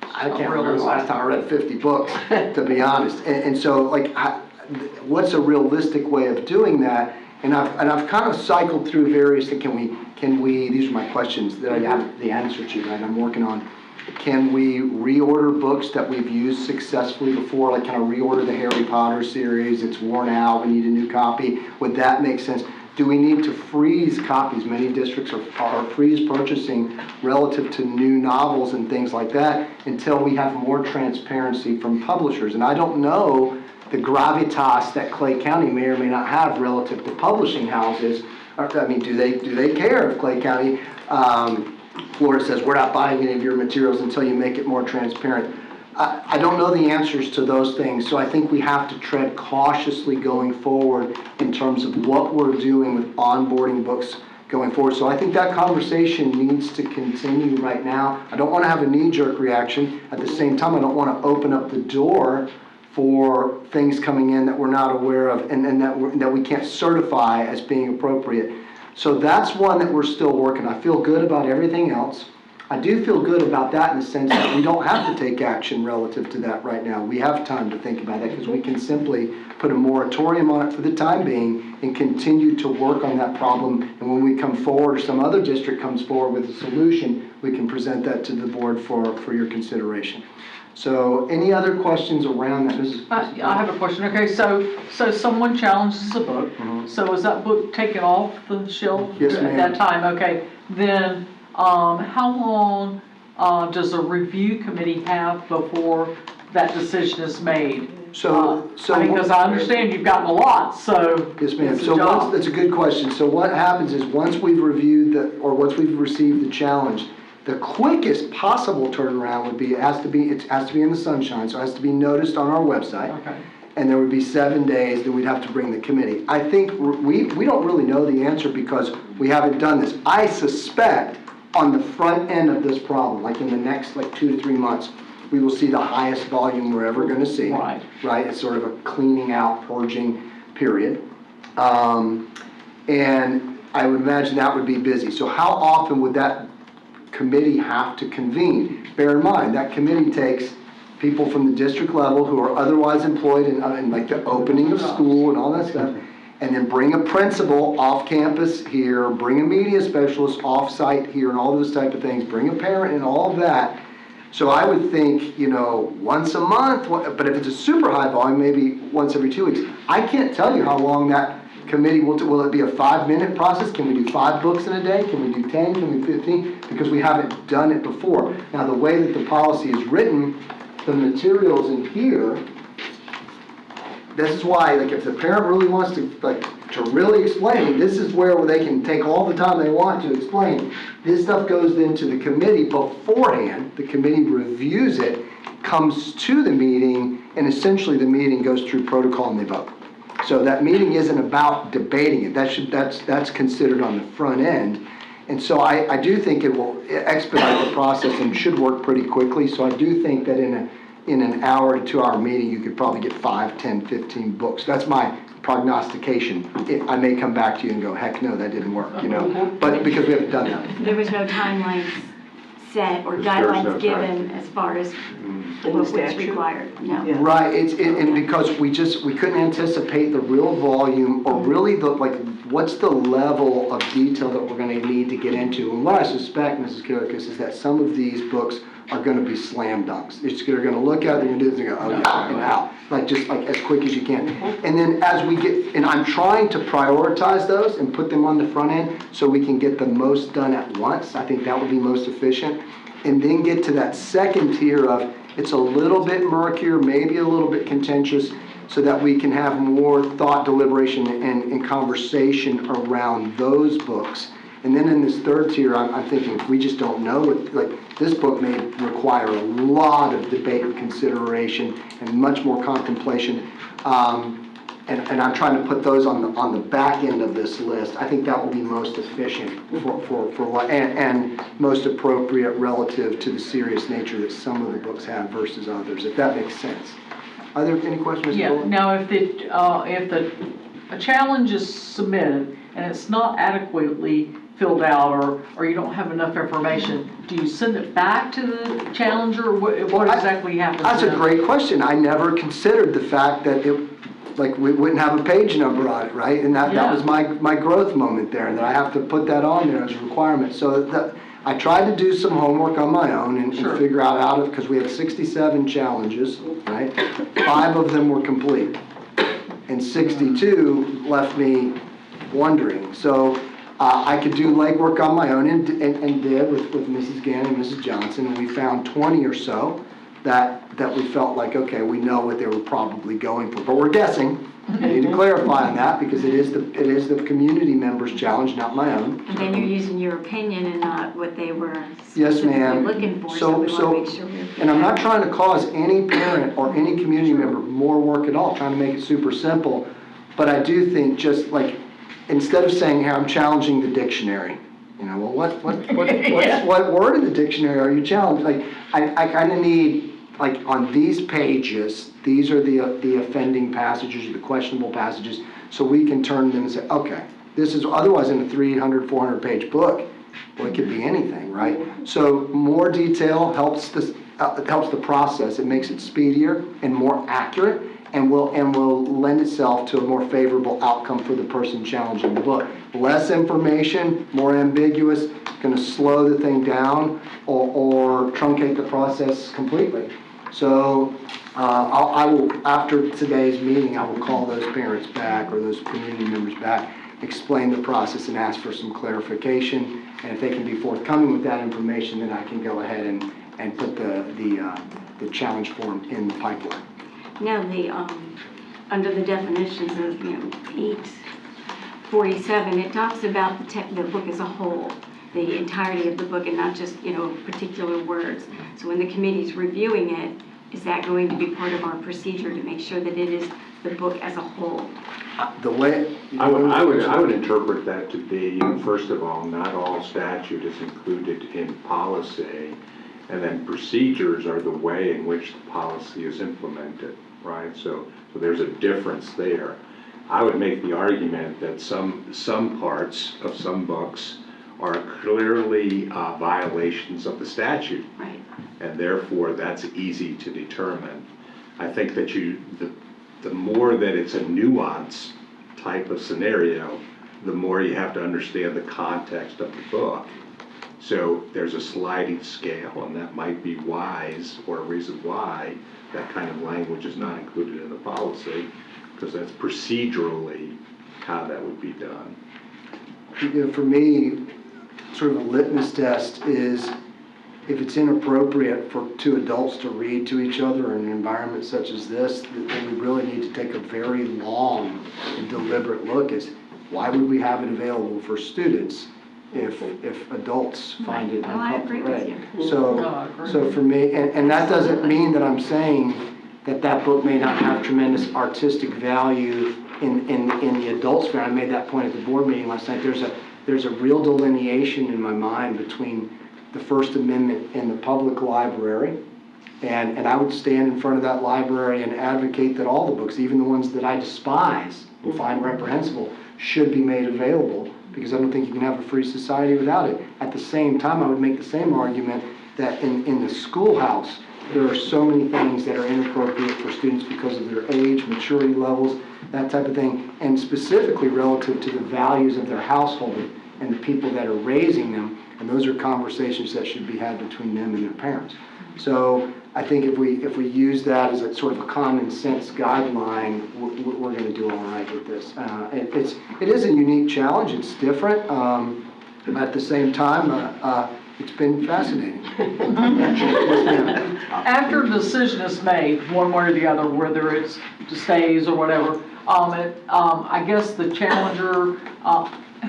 I can't remember the last time I read 50 books, to be honest. And so, what's a realistic way of doing that? And I've kind of cycled through various things. Can we, these are my questions that I have the answer to, right, I'm working on. Can we reorder books that we've used successfully before? Like, can I reorder the Harry Potter series? It's worn out, we need a new copy. Would that make sense? Do we need to freeze copies? Many districts are freeze purchasing relative to new novels and things like that until we have more transparency from publishers. And I don't know the gravitas that Clay County may or may not have relative to publishing houses. I mean, do they care if Clay County, Florida says, we're not buying any of your materials until you make it more transparent? I don't know the answers to those things, so I think we have to tread cautiously going forward in terms of what we're doing with onboarding books going forward. So I think that conversation needs to continue right now. I don't want to have a knee-jerk reaction. At the same time, I don't want to open up the door for things coming in that we're not aware of and that we can't certify as being appropriate. So that's one that we're still working. I feel good about everything else. I do feel good about that in the sense that we don't have to take action relative to that right now. We have time to think about that because we can simply put a moratorium on it for the time being and continue to work on that problem. And when we come forward or some other district comes forward with a solution, we can present that to the board for your consideration. So any other questions around that? I have a question. Okay, so someone challenges a book. So is that book taken off the shelf Yes, at ma'am. that time? Okay, then how long does a review committee have before that decision is made? I mean, because I understand you've gotten a lot, so Yes, ma'am. it's a So job. that's a good question. So what happens is once we've reviewed once we've received the challenge, the quickest possible turnaround would be it has to be in the sunshine, so it has to be noticed on our website. Okay. And there would be 7 days, then we'd have to bring the committee. I think we don't really know the answer because we haven't done this. I suspect on the front end of this problem, like in the next 2 to 3 months, we will see the highest volume we're ever going to see. Right. Right? It's sort of a cleaning out, purging period. And I would imagine that would be busy. So how often would that committee have to convene? Bear in mind, that committee takes people from the district level who are otherwise employed in like the opening of school and all that stuff, and then bring a principal off campus here, bring a media specialist off site here and all those type of things, bring a parent and all of that. So I would think, once a month, but if it's a super high volume, maybe once every 2 weeks. I can't tell you how long that committee will it be a 5-minute process? Can we do 5 books in a day? Can we do 10? Can we do 15? Because we haven't done it before. Now, the way that the policy is written, the materials in here, this is why, if the parent really wants to really explain, this is where they can take all the time they want to explain. This stuff goes into the committee beforehand. The committee reviews it, comes to the meeting, and essentially the meeting goes through protocol and they vote. So that meeting isn't about debating it. That's considered on the front end. And so I do think it will expedite the process and should work pretty quickly. So I do think that in an hour to 2 hour meeting, you could probably get 5, 10, 15 books. That's my prognostication. I may come back to you and go, heck no, that didn't work, but because we haven't done that. There was no timelines set or There's guidelines no given as far as what was statute? required, no. Yeah. Right, and because we couldn't anticipate the real volume or really what's the level of detail that we're going to need to get into. And what I suspect, Mrs. Kirikas, is that some of these books are going to be slam dunks. They're going to look at it, they're going to do this, and go, oh yeah, and out. Just as quick as you can. And then as we get, and I'm trying to prioritize those and put them on the front end so we can get the most done at once. I think that would be most efficient. And then get to that second tier of, it's a little bit murkier, maybe a little bit contentious, so that we can have more thought, deliberation, and conversation around those books. And then in this third tier, I'm thinking, if we just don't know, this book may require a lot of debate and consideration and much more contemplation. And I'm trying to put those on the back end of this list. I think that will be most efficient and most appropriate relative to the serious nature that some of the books have versus others, if that makes sense. Are there any questions? Yeah, now if a challenge is submitted and it's not adequately filled out or you don't have enough information, do you send it back to the challenger? What exactly happens? That's a great question. I never considered the fact that we wouldn't have a page number on it, right? And that was my growth moment there, and that I have to put that on there as a requirement. So I tried to do some homework on my own and figure out how to, because we had 67 challenges, right? 5 of them were complete, and 62 left me wondering. So I could do legwork on my own and did with Mrs. Gann and Mrs. Johnson, and we found 20 or so that we felt like, okay, we know what they were probably going for, but we're guessing. I need to clarify on that because it is the community members' challenge, not my own. And then you're using your opinion and not what they were Yes, specifically ma'am. looking for, so we want to make sure we're. And I'm not trying to cause any parent or any community member more work at all, trying to make it super simple. But I do think just like, instead of saying, hey, I'm challenging the dictionary, you know, well, what word in the dictionary are you challenging? Like, I kind of need, like, on these pages, these are the offending passages or the questionable passages, so we can turn them and say, okay, this is, otherwise in a 300, 400 page book, well, it could be anything, right? So more detail helps the process. It makes it speedier and more accurate, and will lend itself to a more favorable outcome for the person challenging the book. Less information, more ambiguous, going to slow the thing down or truncate the process completely. So I will, after today's meeting, I will call those parents back or those community members back, explain the process and ask for some clarification. And if they can be forthcoming with that information, then I can go ahead and put the challenge form in the pipeline. Now, under the definitions of, 847, it talks about the book as a whole, the entirety of the book, and not just, particular words. So when the committee's reviewing it, is that going to be part of our procedure to make sure that it is the book as a whole? The way I would interpret that to be, first of all, not all statute is included in policy, and then procedures are the way in which the policy is implemented, right? So there's a difference there. I would make the argument that some parts of some books are clearly violations of the statute. Right. And therefore that's easy to determine. I think that the more that it's a nuance type of scenario, the more you have to understand the context of the book. So there's a sliding scale, and that might be wise, or a reason why that kind of language is not included in the policy, because that's procedurally how that would be done. For me, sort of a litmus test is if it's inappropriate for two adults to read to each other in an environment such as this, then we really need to take a very long and deliberate look at why would we have it available for students if adults find it I agree with inappropriate. you. So for me, and that doesn't mean that I'm saying that book may not have tremendous artistic value in the adults fair. I made that point at the board meeting last night. There's a real delineation in my mind between the First Amendment and the public library, and I would stand in front of that library and advocate that all the books, even the ones that I despise and find reprehensible, should be made available, because I don't think you can have a free society without it. At the same time, I would make the same argument that in the schoolhouse, there are so many things that are inappropriate for students because of their age, maturity levels, that type of thing, and specifically relative to the values of their household and the people that are raising them, and those are conversations that should be had between them and their parents. So I think if we use that as a sort of a common sense guideline, we're going to do all right with this. It is a unique challenge. It's different. At the same time, it's been fascinating. After a decision is made, one way or the other, whether it's stays or whatever, I guess the challenger,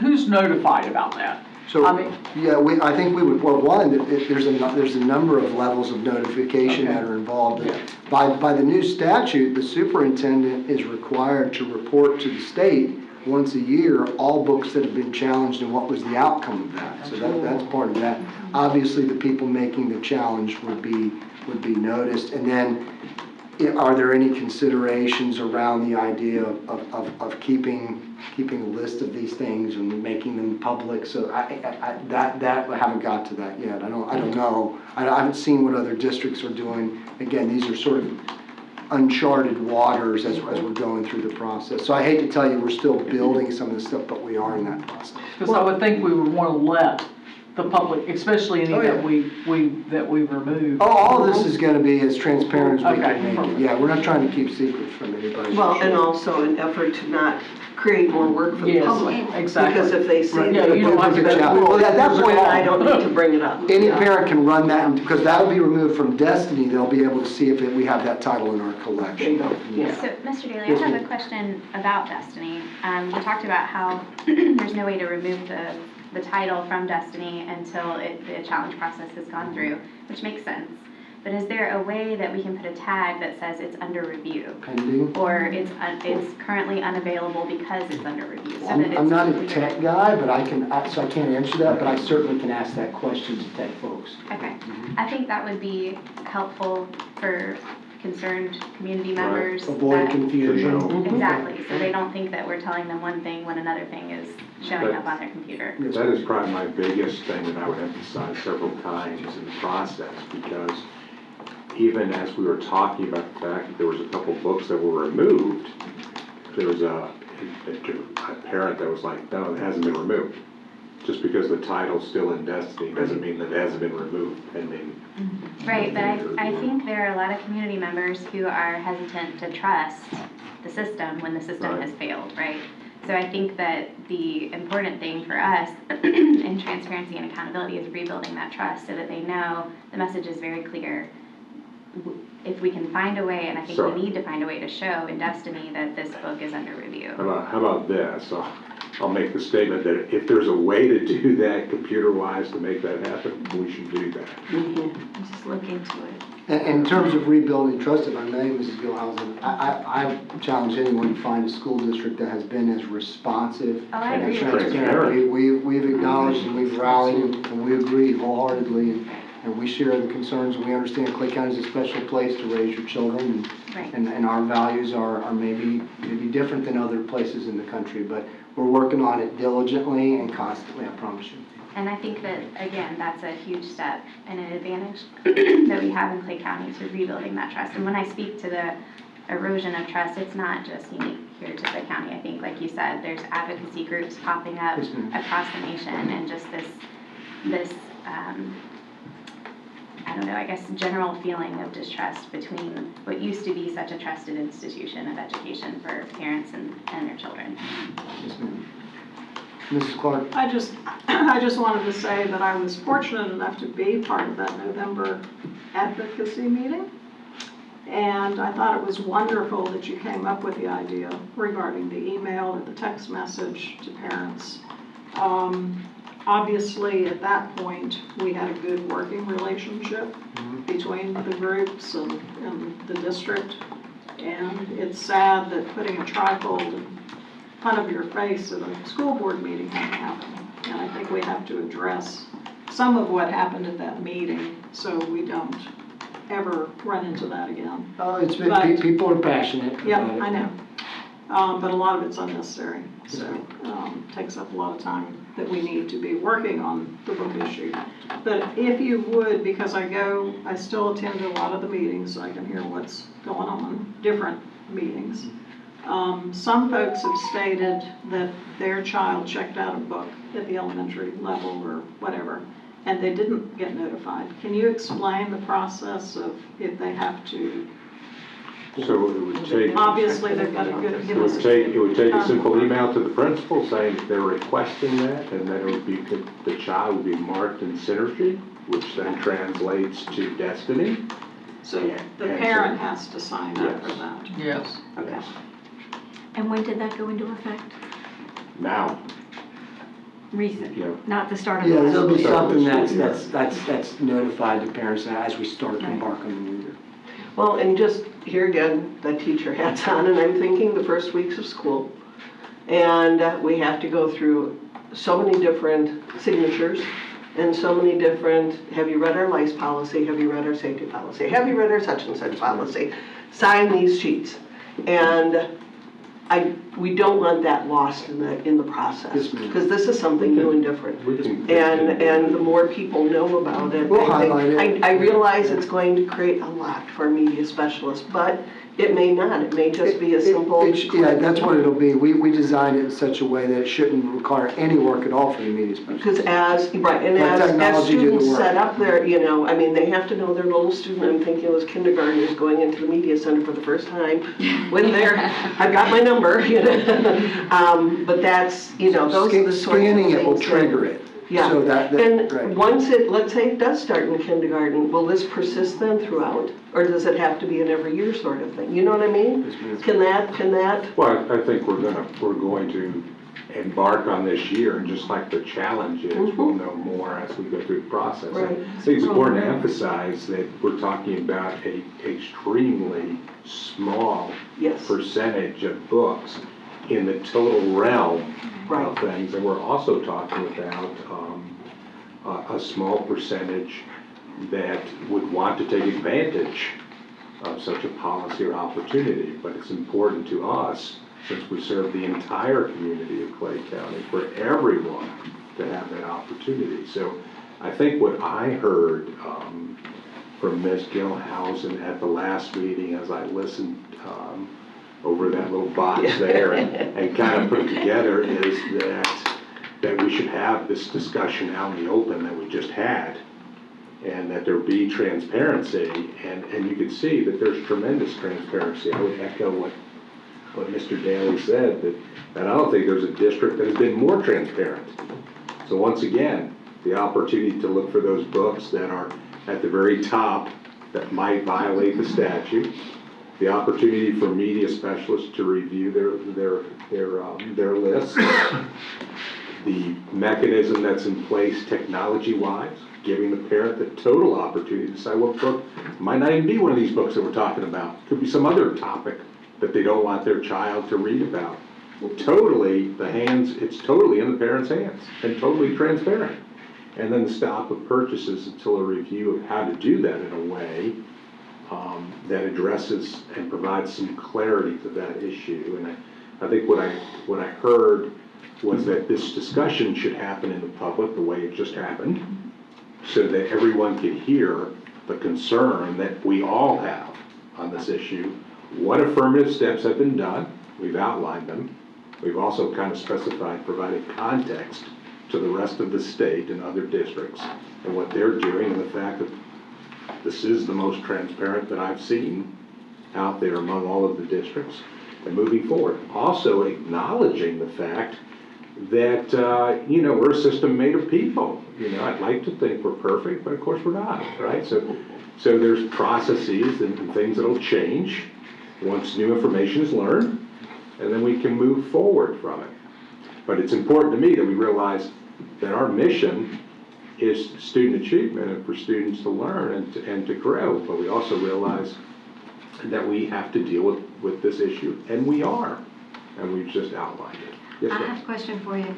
who's notified about that? So, I mean, yeah, I think we would, well, one, there's a number of levels of notification that are involved. Yeah. By the new statute, the superintendent is required to report to the state once a year all books that have been challenged and what was the outcome of that. So that's part of that. Obviously, the people making the challenge would be noticed. And then, are there any considerations around the idea of keeping a list of these things and making them public? So I haven't got to that yet. I don't know. I haven't seen what other districts are doing. Again, these are sort of uncharted waters as we're going through the process. So I hate to tell you we're still building some of this stuff, but we are in that process. because I would think we would want to let the public, especially any Oh, yeah. that we remove. Oh, all of this is gonna be as transparent as we Okay, can make it. perfect. Yeah, we're not trying to keep secrets from anybody. Well, and also an effort to not create more work for the Yes, public. exactly. Because if they see Right, yeah, that you don't have to go Yeah. through all Well, at that years point, ago. then I don't need to bring it up. Any Yeah. parent can run that, because that'll be removed from Destiny, they'll be able to see if we have that title in our There you collection. go, yeah. So, Mr. Daly, I Yes, have ma'am. a question about Destiny. You talked about how there's no way to remove the title from Destiny until the challenge process has gone through, which makes sense. But is there a way that we can put a tag that says it's under review? Pending. Or it's currently unavailable because it's under review? So that I'm it's not a clear? tech guy, but so I can't answer that, but I certainly can ask that question to tech folks. Okay, I think that would be helpful for concerned community members. Avoid that- confusion. To know. Exactly, so they don't think that we're telling them one thing when another thing is showing up on their computer. That is probably my biggest thing that I would emphasize several times in the process, because even as we were talking about the fact that there was a couple books that were removed, there was a parent that was like, no, it hasn't been removed. Just because the title's still in Destiny doesn't mean that it hasn't been removed pending. Right, but I think there are a lot of community members who are hesitant to trust the system when the system Right. has failed, right? So I think that the important thing for us in transparency and accountability is rebuilding that trust so that they know the message is very clear. If we can find a way, and I think So- we need to find a way to show in Destiny that this book is under review. How about this? I'll make the statement that if there's a way to do that computer-wise to make that happen, we should do that. Just look into it. In terms of rebuilding trust, if I may, Mrs. Gilhousen, I challenge anyone to find a school district that has been as responsive Oh, I and agree. transparent. We've acknowledged and we've rallied and we agree wholeheartedly, and we share the concerns, and we understand Clay County is a special place to raise your children, Right. and our values are maybe different than other places in the country, but we're working on it diligently and constantly, I promise you. And I think that, again, that's a huge step and an advantage that we have in Clay County to rebuilding that trust. And when I speak to the erosion of trust, it's not just unique here to Clay County. I think, like you said, there's advocacy groups popping up Yes, ma'am. across the nation, and just this I don't know, I guess, general feeling of distrust between what used to be such a trusted institution of education for parents and their children. Yes, ma'am. Mrs. Clark? I just wanted to say that I was fortunate enough to be part of that November advocacy meeting. And I thought it was wonderful that you came up with the idea regarding the email or the text message to parents. Obviously, at that point, we had a good working relationship between the groups and the district. And it's sad that putting a trifold in front of your face at a school board meeting hadn't happened. And I think we have to address some of what happened at that meeting so we don't ever run into that again. Oh, it's been, But- people are passionate about it. Yeah, I know. But a lot of it's unnecessary, so takes up a lot of time that we need to be working on the book issue. But if you would, because I still attend a lot of the meetings, so I can hear what's going on, different meetings. Some folks have stated that their child checked out a book at the elementary level or whatever, and they didn't get notified. Can you explain the process of if they have to? So it would take, Obviously, they've got to give us it would take a simple email to the principal saying they're requesting that, and then it would be, the child would be marked in Synergy, which then translates to Destiny. So the parent has to sign up for that? Yes. Okay. And when did that go into effect? Now, Recent, Yeah. not the start of the Yeah, last there'll be school year. something that's notified to parents as we start to embark on the new year. Well, and just here again, the teacher hat's on, and I'm thinking the first weeks of school. And we have to go through so many different signatures and so many different, have you read our lice policy? Have you read our safety policy? Have you read our such and such policy? Sign these sheets. And we don't want that lost in the process. Yes, ma'am. Because this is something new and different. we can. And the more people know about it, We'll I think- highlight it. I realize it's going to create a lot for media specialists, but It may not, it may just be a simple. Yeah, that's what it'll be. We designed it in such a way that it shouldn't require any work at all for the immediate specialist. Because and Let as technology do the students work. set up their, I mean, they have to know their little student, I'm thinking of those kindergartners going into the media center for the first time, when I've got my number, but that's, those are the sort of things. Scanning it will trigger it. Yeah, So that, and right. once let's say it does start in kindergarten, will this persist then throughout? Or does it have to be an every year sort of thing? You know what I mean? Can that? Well, I think we're going to embark on this year, and just like the challenge is, we'll know more as we go through the process. Right. I think it's important to emphasize that we're talking about a extremely small percentage of books in the total realm of things, and we're also talking about a small percentage that would want to take advantage of such a policy or opportunity. But it's important to us, since we serve the entire community of Clay County, for everyone to have that opportunity. So I think what I heard from Ms. Gilhousen at the last meeting, as I listened over that little box there and kind of put it together, is that we should have this discussion out in the open that we just had, and that there be transparency, and you can see that there's tremendous transparency. I would echo what Mr. Daly said, that I don't think there's a district that has been more transparent. So once again, the opportunity to look for those books that are at the very top that might violate the statute, the opportunity for media specialists to review their lists, the mechanism that's in place technology-wise, giving the parent the total opportunity to decide what book might not even be one of these books that we're talking about. Could be some other topic that they don't want their child to read about. It's totally in the parent's hands and totally transparent. And then the stop of purchases until a review of how to do that in a way that addresses and provides some clarity to that issue. And I think what I heard was that this discussion should happen in the public the way it just happened, so that everyone can hear the concern that we all have on this issue. What affirmative steps have been done? We've outlined them. We've also kind of specified, provided context to the rest of the state and other districts and what they're doing, and the fact that this is the most transparent that I've seen out there among all of the districts, and moving forward. Also acknowledging the fact that, we're a system made of people. I'd like to think we're perfect, but of course we're not, right? So there's processes and things that'll change once new information is learned, and then we can move forward from it. But it's important to me that we realize that our mission is student achievement and for students to learn and to grow. But we also realize that we have to deal with this issue, and we are, and we've just outlined it. Yes, I Uh-huh. ma'am. have a question for you.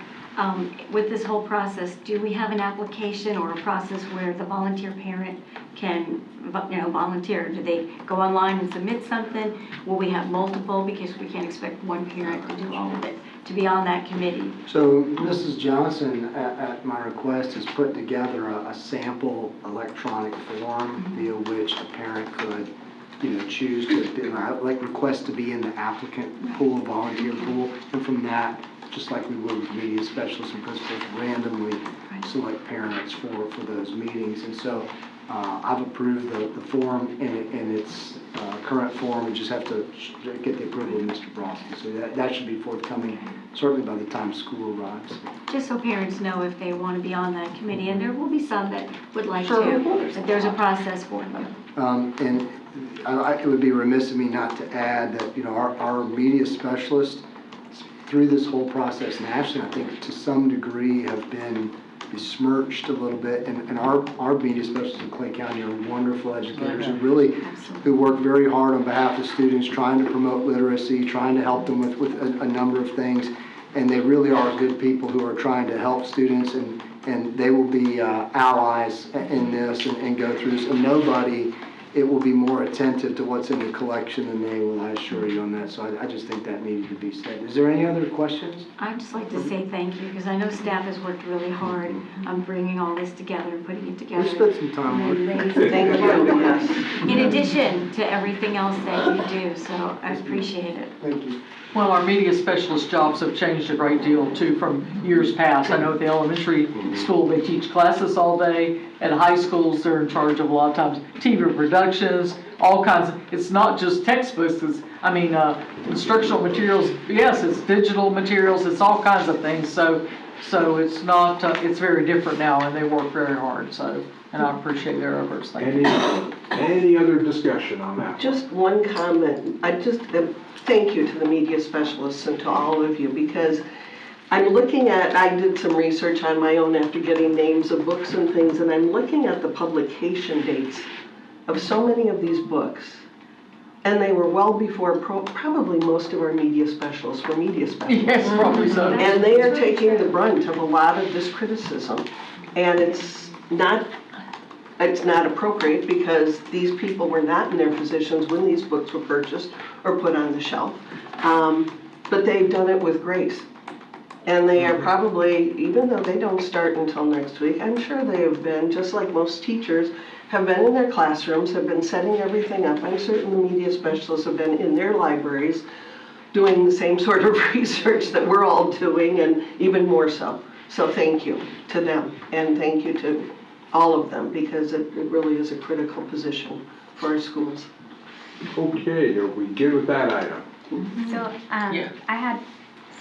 With this whole process, do we have an application or a process where the volunteer parent can, volunteer? Do they go online and submit something? Will we have multiple? Because we can't expect one parent to do all of it, to be on that committee. So Mrs. Johnson, at my request, has put together a sample electronic form via which a parent could, choose to, request to be in the applicant pool, volunteer pool, and from that, just like we would with media specialists and principals, randomly select parents for those meetings. And so I've approved the form in its current form. We just have to get the approval of Mr. Brosky. So that should be forthcoming, certainly by the time school arrives. Just so parents know if they want to be on that committee, and there will be some that would like Sure. to, but there's a process for them. And it would be remiss of me not to add that, our media specialists, through this whole process nationally, I think to some degree have been besmirched a little bit. And our media specialists in Clay County are wonderful educators who work very hard on behalf of students, trying to promote literacy, trying to help them with a number of things. And they really are good people who are trying to help students, and they will be allies in this and go through this. And nobody it will be more attentive to what's in the collection than they will, I assure you on that. So I just think that needed to be said. Is there any other questions? I'd just like to say thank you, because I know staff has worked really hard on bringing all this together and putting it together. We spent some time on it. Thank you, yes. In addition to everything else that you do, so I appreciate it. Thank you. Well, our media specialist jobs have changed a great deal too from years past. I know at the elementary school, they teach classes all day. At high schools, they're in charge of a lot of times TV productions, all kinds of, it's not just textbooks, instructional materials. Yes, it's digital materials, it's all kinds of things. So it's not, it's very different now and they work very hard. So, and I appreciate their efforts. Thank you. Any other discussion on that? Just one comment. Thank you to the media specialists and to all of you, because I'm looking at, I did some research on my own after getting names of books and things, and I'm looking at the publication dates of so many of these books. And they were well before probably most of our media specialists were media specialists. Yes, probably so. And they are taking the brunt of a lot of this criticism. And it's not appropriate because these people were not in their positions when these books were purchased or put on the shelf. But they've done it with grace. And they are probably, even though they don't start until next week, I'm sure they have been, just like most teachers, have been in their classrooms, have been setting everything up. I'm certain the media specialists have been in their libraries doing the same sort of research that we're all doing, and even more so. So thank you to them, and thank you to all of them, because it really is a critical position for our schools. Okay, are we good with that item? So, I had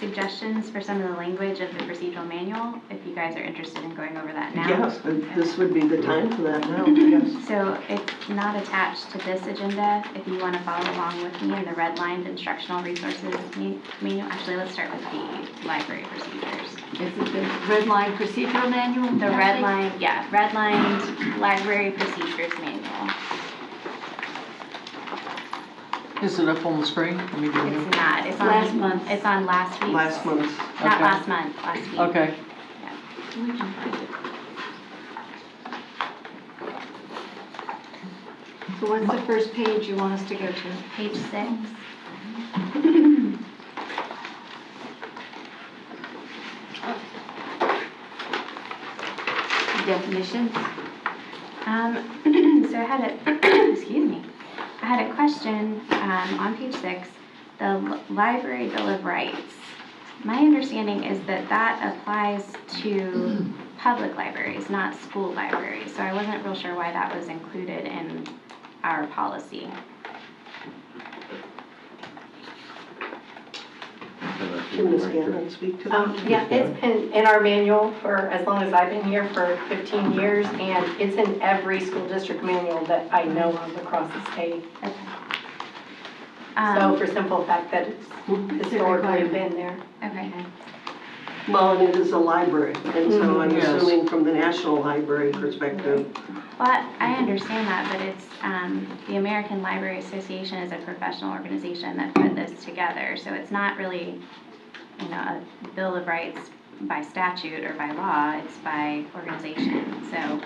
suggestions for some of the language of the procedural manual, if you guys are interested in going over that now. Yes, this would be the time for that now, yes. So it's not attached to this agenda. If you want to follow along with me in the redlined instructional resources manual, actually let's start with the library procedures. Is it the red line procedural manual? The redlined library procedures manual. Is it up on the screen? Let me do it. It's not. It's on Last month. It's on last week. Last month. Not Okay. last month. Last week. Okay. Yeah. So what's the first page you want us to go to? Page 6. Definitions? So I had a, excuse me, I had a question on page 6, the Library Bill of Rights. My understanding is that that applies to public libraries, not school libraries. So I wasn't real sure why that was included in our policy. Can Ms. Gannon speak to that? Yeah, it's been in our manual for as long as I've been here, for 15 years, and it's in every school district manual that I know of across the state. Okay. So for simple fact that it's historically been there. Okay. Well, and it is a library, and so I'm Yes. assuming from the National Library perspective. Well, I understand that, but it's, the American Library Association is a professional organization that put this together, so it's not really, a Bill of Rights by statute or by law, it's by organization. So,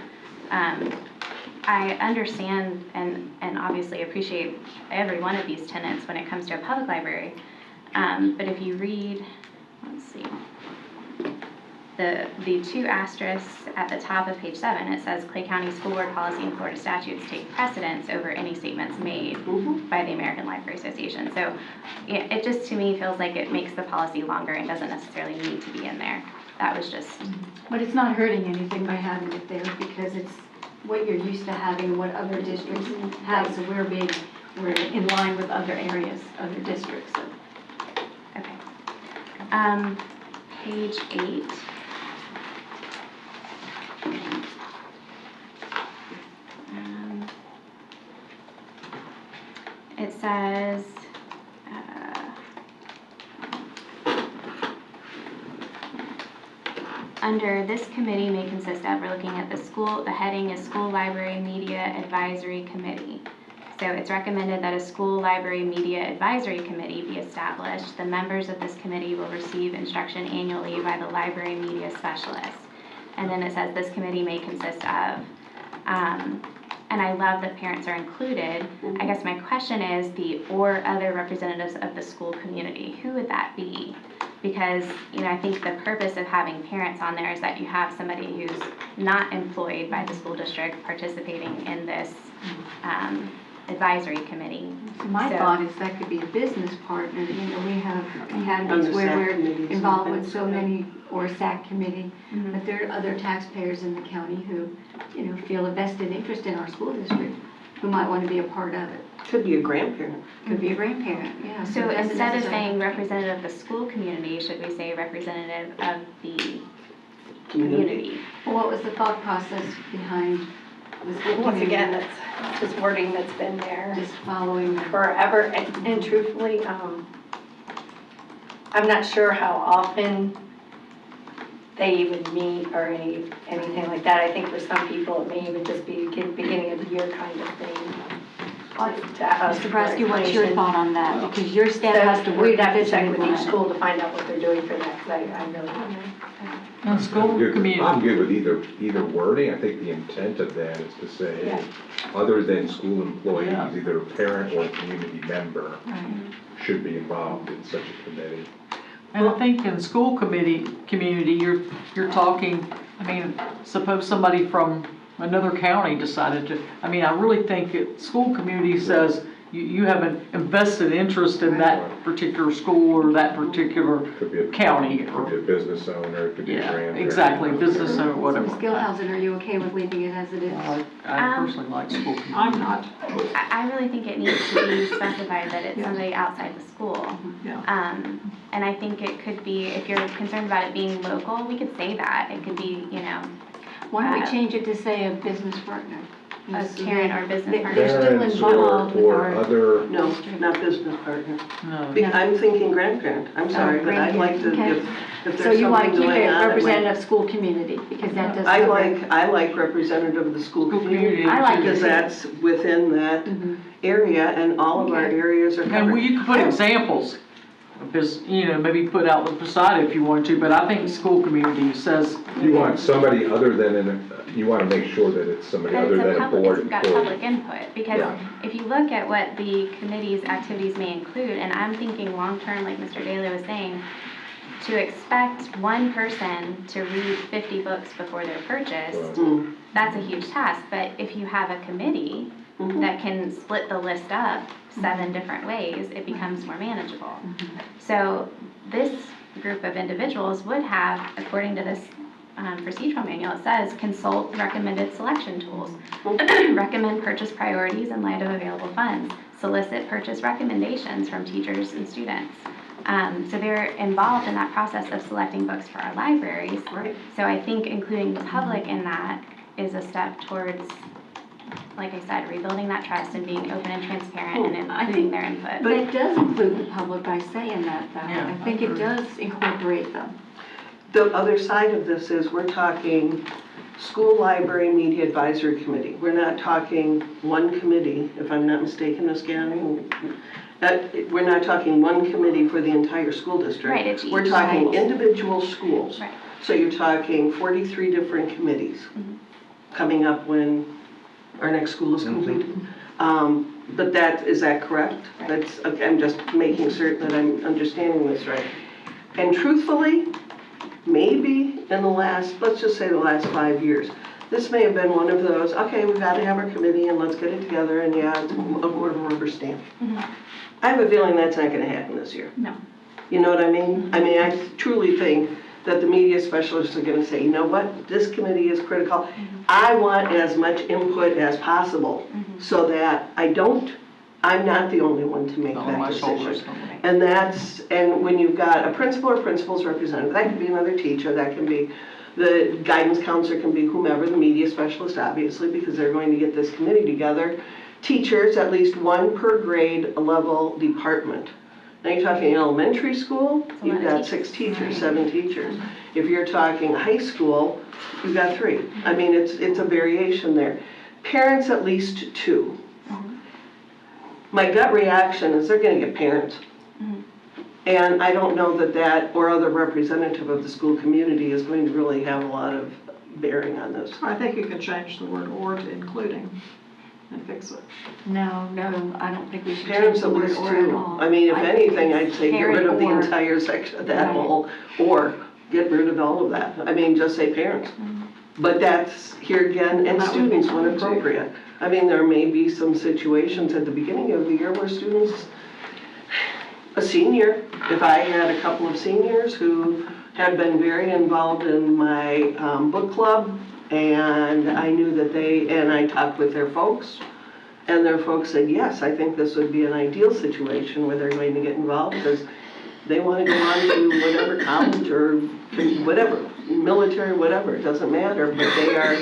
I understand and obviously appreciate every one of these tenets when it comes to a public library, but if you read, let's see, the 2 asterisks at the top of page 7, it says Clay County School Board policy and Florida statutes take precedence over any statements made by the American Library Association. So it just to me feels like it makes the policy longer and doesn't necessarily need to be in there. That was just. But it's not hurting anything by having it there, because it's what you're used to having, what other districts have, so we're in line with other areas, other districts. So. Okay. Page 8. It says, under this committee may consist of, we're looking at the heading is School Library Media Advisory Committee. So it's recommended that a School Library Media Advisory Committee be established. The members of this committee will receive instruction annually by the library media specialist. And then it says this committee may consist of, and I love that parents are included. I guess my question is or other representatives of the school community, who would that be? Because, I think the purpose of having parents on there is that you have somebody who's not employed by the school district participating in this advisory committee. So my So- thought is that could be a business partner, we have On academies the where SAC we're committees involved and with so things. many, or a SAC committee, Mhm. but there are other taxpayers in the county who, feel a vested interest in our school district, who might want to be a part of it. Could be a grandparent. Could be a grandparent, yeah. So it doesn't instead of necessarily saying have to be- representative of the school community, should we say representative of the community? Well, what was the thought process behind the school Once community? again, that's just wording that's been there Just following the forever, and truthfully, I'm not sure how often they even meet or anything like that. I think for some people, it may even just be beginning of the year kind of thing. Mr. Bresky, what's your thought on that? Because your staff has to work. We'd have to check with diligently each on it. school to find out what they're doing for that, because I really don't know. And school community. I'm good with either wording. I think the intent of that is to say, other than school employees, Yeah. either a parent or a community member Right. should be involved in such a committee. And I think in school community, you're talking, suppose somebody from another county decided to, I really think school community says you have an invested interest in that particular school or that particular Could be a county. Could be a business owner, it could be a Yeah, grandparent. exactly, business owner, So whatever. Ms. Gilhousen, are you okay with leaving it as it is? I personally like school community. I'm not, I really think it needs to be specified that it's somebody outside the school. yeah. And I think it could be, if you're concerned about it being local, we could say that. It could be, Why don't we change it to say a business partner? a parent or business partner. They're still Parents involved with or our. other, No, not business partner. No. I'm thinking grandparent, I'm sorry, but I'd like to, Okay. if So there's you want to something keep going it on. it might- representative school community, because that does. I cover- like representative of the school School community. community. I like it Because too. that's within that Mhm. area, and all of our Okay. areas are And covered. you could put examples, because, maybe put out the beside if you want to, but I think school community says. you want somebody other than, you want to make sure that it's somebody But other than a board it's got employee. public input, because Yeah. if you look at what the committee's activities may include, and I'm thinking long-term, like Mr. Daly was saying, to expect one person to read 50 books before they're purchased, Mm. that's a huge task, but if you have a committee Mhm. that can split the list up 7 different ways, it becomes more manageable. So this group of individuals would have, according to this procedural manual, it says consult recommended selection tools, recommend purchase priorities in light of available funds, solicit purchase recommendations from teachers and students. So they're involved in that process of selecting books for our libraries. Right. So I think including the public in that is a step towards, like I said, rebuilding that trust and being open and transparent and I including think their input. That does include the public by saying that, though. Yeah, I think it does incorporate them. The other side of this is we're talking school library media advisory committee. We're not talking one committee, if I'm not mistaken, Ms. Gannon. We're not talking one committee for the entire school district. Right, it's We're each talking site. individual schools. Right. So you're talking 43 different committees coming up when our next school is completed. But is that correct? Right. That's, okay, I'm just making certain that I'm understanding this right. And truthfully, maybe in the last, let's just say the last 5 years, this may have been one of those, okay, we've got to have our committee and let's get it together, and yeah, it's more of a rubber stamp. I have a feeling that's not gonna happen this year. No. You know what I mean? I mean, I truly think that the media specialists are gonna say, you know what, this committee is critical. I want as much input as possible, so that I'm not the only one to make On that my shoulders. decision. And when you've got a principal or principal's representative, that can be another teacher, that can be, the guidance counselor can be whomever, the media specialist, obviously, because they're going to get this committee together. Teachers, at least one per grade level department. Now you're talking elementary school, a lot you've of got teachers. 6 teachers, 7 teachers. If you're talking high school, you've got 3. I mean, it's a variation there. Parents, at least 2. My gut reaction is they're gonna get parents. And I don't know that or other representative of the school community is going to really have a lot of bearing on this. I think you could change the word "or" to "including." and fix it. No, I don't think we should change Parents the at word least or at too. all. I mean, if think anything, it's I'd say get rid of the parent or. entire section, that Right. whole, or get rid of all of that. I mean, just say parents. But that's, here again, and That would be students when fine, too. appropriate. I mean, there may be some situations at the beginning of the year where students, a senior, if I had a couple of seniors who had been very involved in my book club, and I knew that and I talked with their folks, and their folks said, yes, I think this would be an ideal situation where they're going to get involved because they want to go on to whatever college or whatever, military, whatever, it doesn't matter, but they are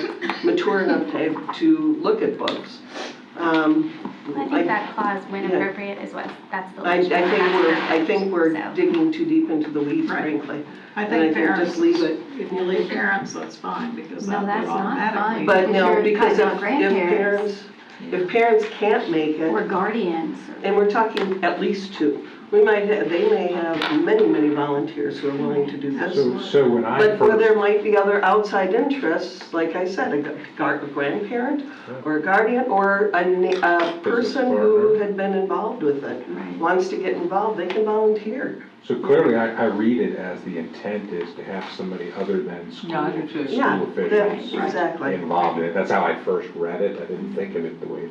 mature enough to look at books. I think that clause, when yeah. appropriate, is that's the. I language think we're so. digging too deep into the weeds, Right. frankly. I And I think think parents, just leave it. if you leave parents, that's fine, because No, that that's would not automatically. fine. But no, You're because cutting out if grandparents. parents can't make Or it, guardians. and we're talking at least two, they may have many volunteers who are willing to do this. So when I But where there first, might be other outside interests, like I said, a grandparent or a guardian or a person who partner. had been involved with it, Right. wants to get involved, they can volunteer. so clearly I read it as the intent is to have somebody other than Yeah, I do too. Yeah, school officials be exactly. involved in it. That's how I first read it. I didn't think of it the way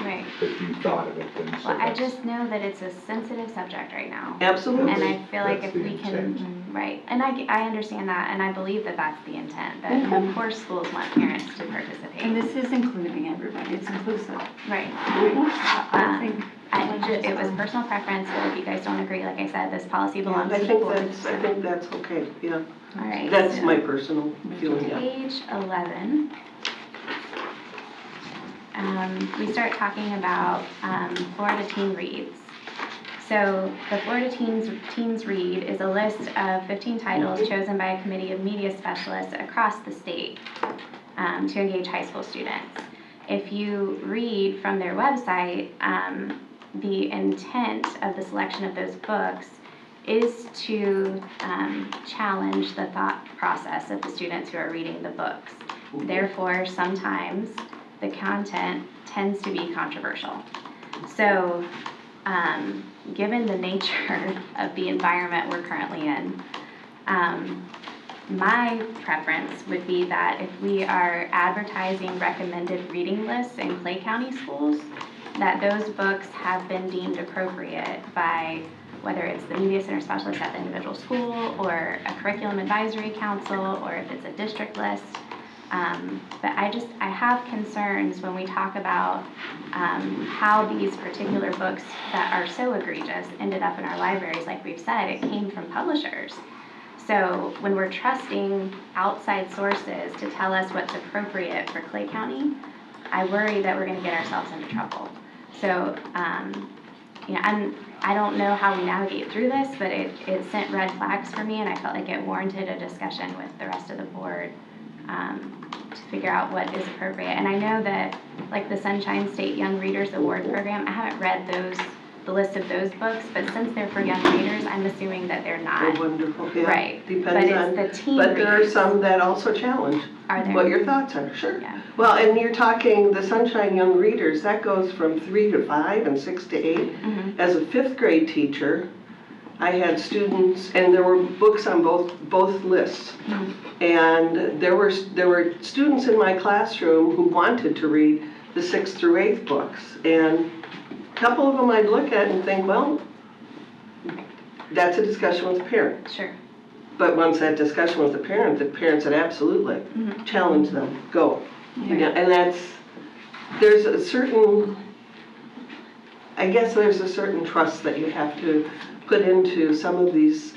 Right. that you thought of it. And so Well, I that's- just know that it's a sensitive subject right now. Absolutely. And I feel like That's if the we can, intent. right, and I understand that, and I believe that that's the intent, that of course schools want parents to And participate. this is including everybody, it's inclusive. Right. I think. It was personal preference, but if you guys don't agree, like I said, this policy belongs I to the think board. that's okay, yeah. All right. That's so my personal feeling, yeah. Page 11. We start talking about Florida Teen Reads. So the Florida Teens Read is a list of 15 titles chosen by a committee of media specialists across the state to engage high school students. If you read from their website, the intent of the selection of those books is to challenge the thought process of the students who are reading the books. Therefore, sometimes the content tends to be controversial. So, given the nature of the environment we're currently in, my preference would be that if we are advertising recommended reading lists in Clay County schools, that those books have been deemed appropriate by whether it's the media center specialist at the individual school or a curriculum advisory council or if it's a district list. But I have concerns when we talk about how these particular books that are so egregious ended up in our libraries. Like we've said, it came from publishers. So when we're trusting outside sources to tell us what's appropriate for Clay County, I worry that we're going to get ourselves into trouble. So, I don't know how we navigate through this, but it sent red flags for me, and I felt like it warranted a discussion with the rest of the board to figure out what is appropriate. And I know that, like the Sunshine State Young Readers Award Program, I haven't read the list of those books, but since they're for young readers, I'm assuming that they're not. Oh, wonderful, yeah. Right. But Depends it's on, the teen but there are readers. some that also challenge Are there? what your thoughts are, sure. Yeah. Well, and you're talking the Sunshine Young Readers, that goes from 3 to 5 and 6 to 8. Mhm. As a 5th grade teacher, I had students, and there were books on both lists. And there were students in my classroom who wanted to read the 6th through 8th books. And a couple of them I'd look at and think, well, that's a discussion with the parent. Sure. But once that discussion with the parent said, absolutely, challenge them, go. You know, and there's a certain trust that you have to put into some of these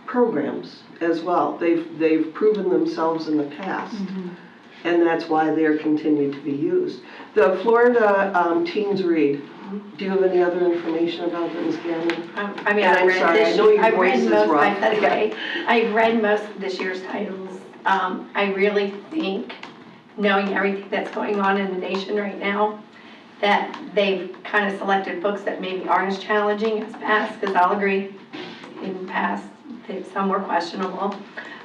programs as well. They've proven themselves in the past, and that's why they're continued to be used. The Florida Teens Read, do you have any other information about them, Ms. Gannon? I mean, And I'm I've read sorry, I this, know your I've voice read is most, rough. that's okay. I've read most of this year's titles. I really think, knowing everything that's going on in the nation right now, that they've kind of selected books that maybe aren't as challenging as past, because I'll agree, in past, some were questionable.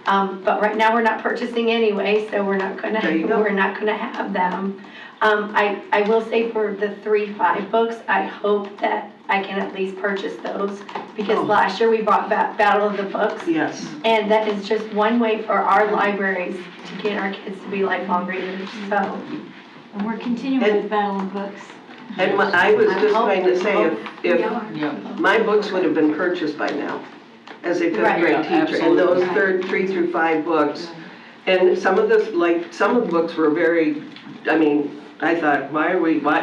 But right now, we're not purchasing anyway, so we're not There you go. gonna have them. I will say for the 3-5 books, I hope that I can at least purchase those, because last year we bought Battle of the Books. Yes. And that is just one way for our libraries to get our kids to be lifelong readers, so. And we're continuing And- with Battle of Books. And I was just going to say, if Yeah. my books would have been purchased by now as a fifth Right. grade Yeah, teacher, and those absolutely. 3 through 5 books. And some of the books were very, I mean, I thought,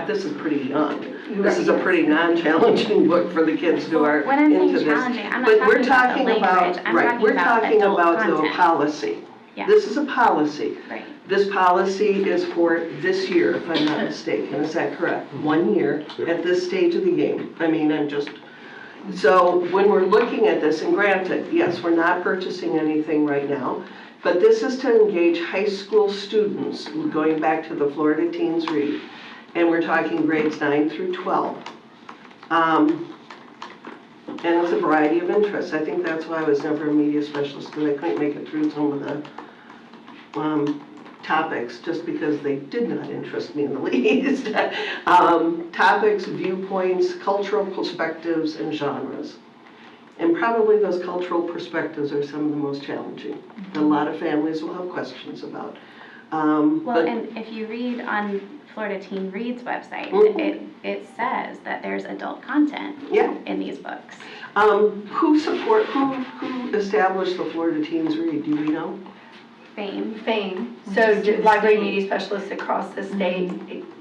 this is pretty young. This is a pretty non-challenging book for the kids who are When I'm saying into this. challenging, I'm not But we're talking talking about the language, I'm right, talking we're about talking adult about the content. policy. Yeah. This is a policy. Right. This policy is for this year, if I'm not mistaken, is that correct? 1 year at this stage of the game. I mean, so when we're looking at this, and granted, yes, we're not purchasing anything right now, but this is to engage high school students, going back to the Florida Teens Read, and we're talking grades 9 through 12. And it's a variety of interests. I think that's why I was never a media specialist, because I couldn't make it through some of the topics, just because they did not interest me in the least. Topics, viewpoints, cultural perspectives, and genres. And probably those cultural perspectives are some of the most challenging. A lot of families will have questions about. Well, and if you read on Florida Teen Read's website, it says that there's adult content in these books. Who established the Florida Teens Read? Do we know? Fame. So library media specialists across the state,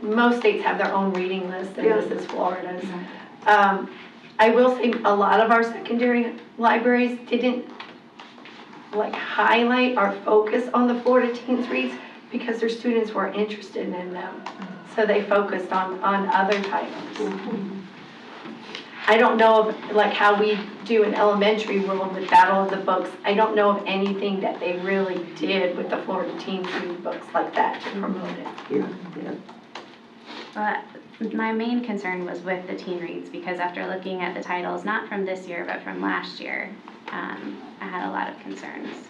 most states have their own reading list, and this is Florida's. I will say a lot of our secondary libraries didn't highlight or focus on the Florida Teens Reads because their students were interested in them. So they focused on other titles. I don't know of how we do in elementary world with Battle of the Books. I don't know of anything that they really did with the Florida Teens Read books like that to promote it. Yeah. But my main concern was with the teen reads, because after looking at the titles, not from this year, but from last year, I had a lot of concerns.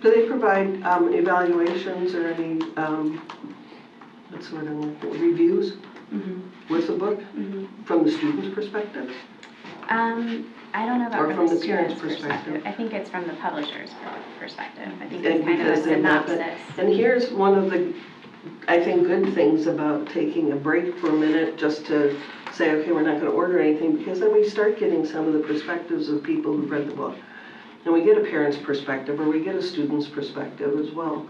Do they provide evaluations or any, reviews with the book from the student's perspective? I don't know Or about from from the the parent's student's perspective. perspective? I think it's from the publisher's perspective. I think And it's kind of because a they want it. synopsis. And here's one of the, I think, good things about taking a break for a minute just to say, okay, we're not going to order anything, because then we start getting some of the perspectives of people who've read the book. And we get a parent's perspective, or we get a student's perspective as well,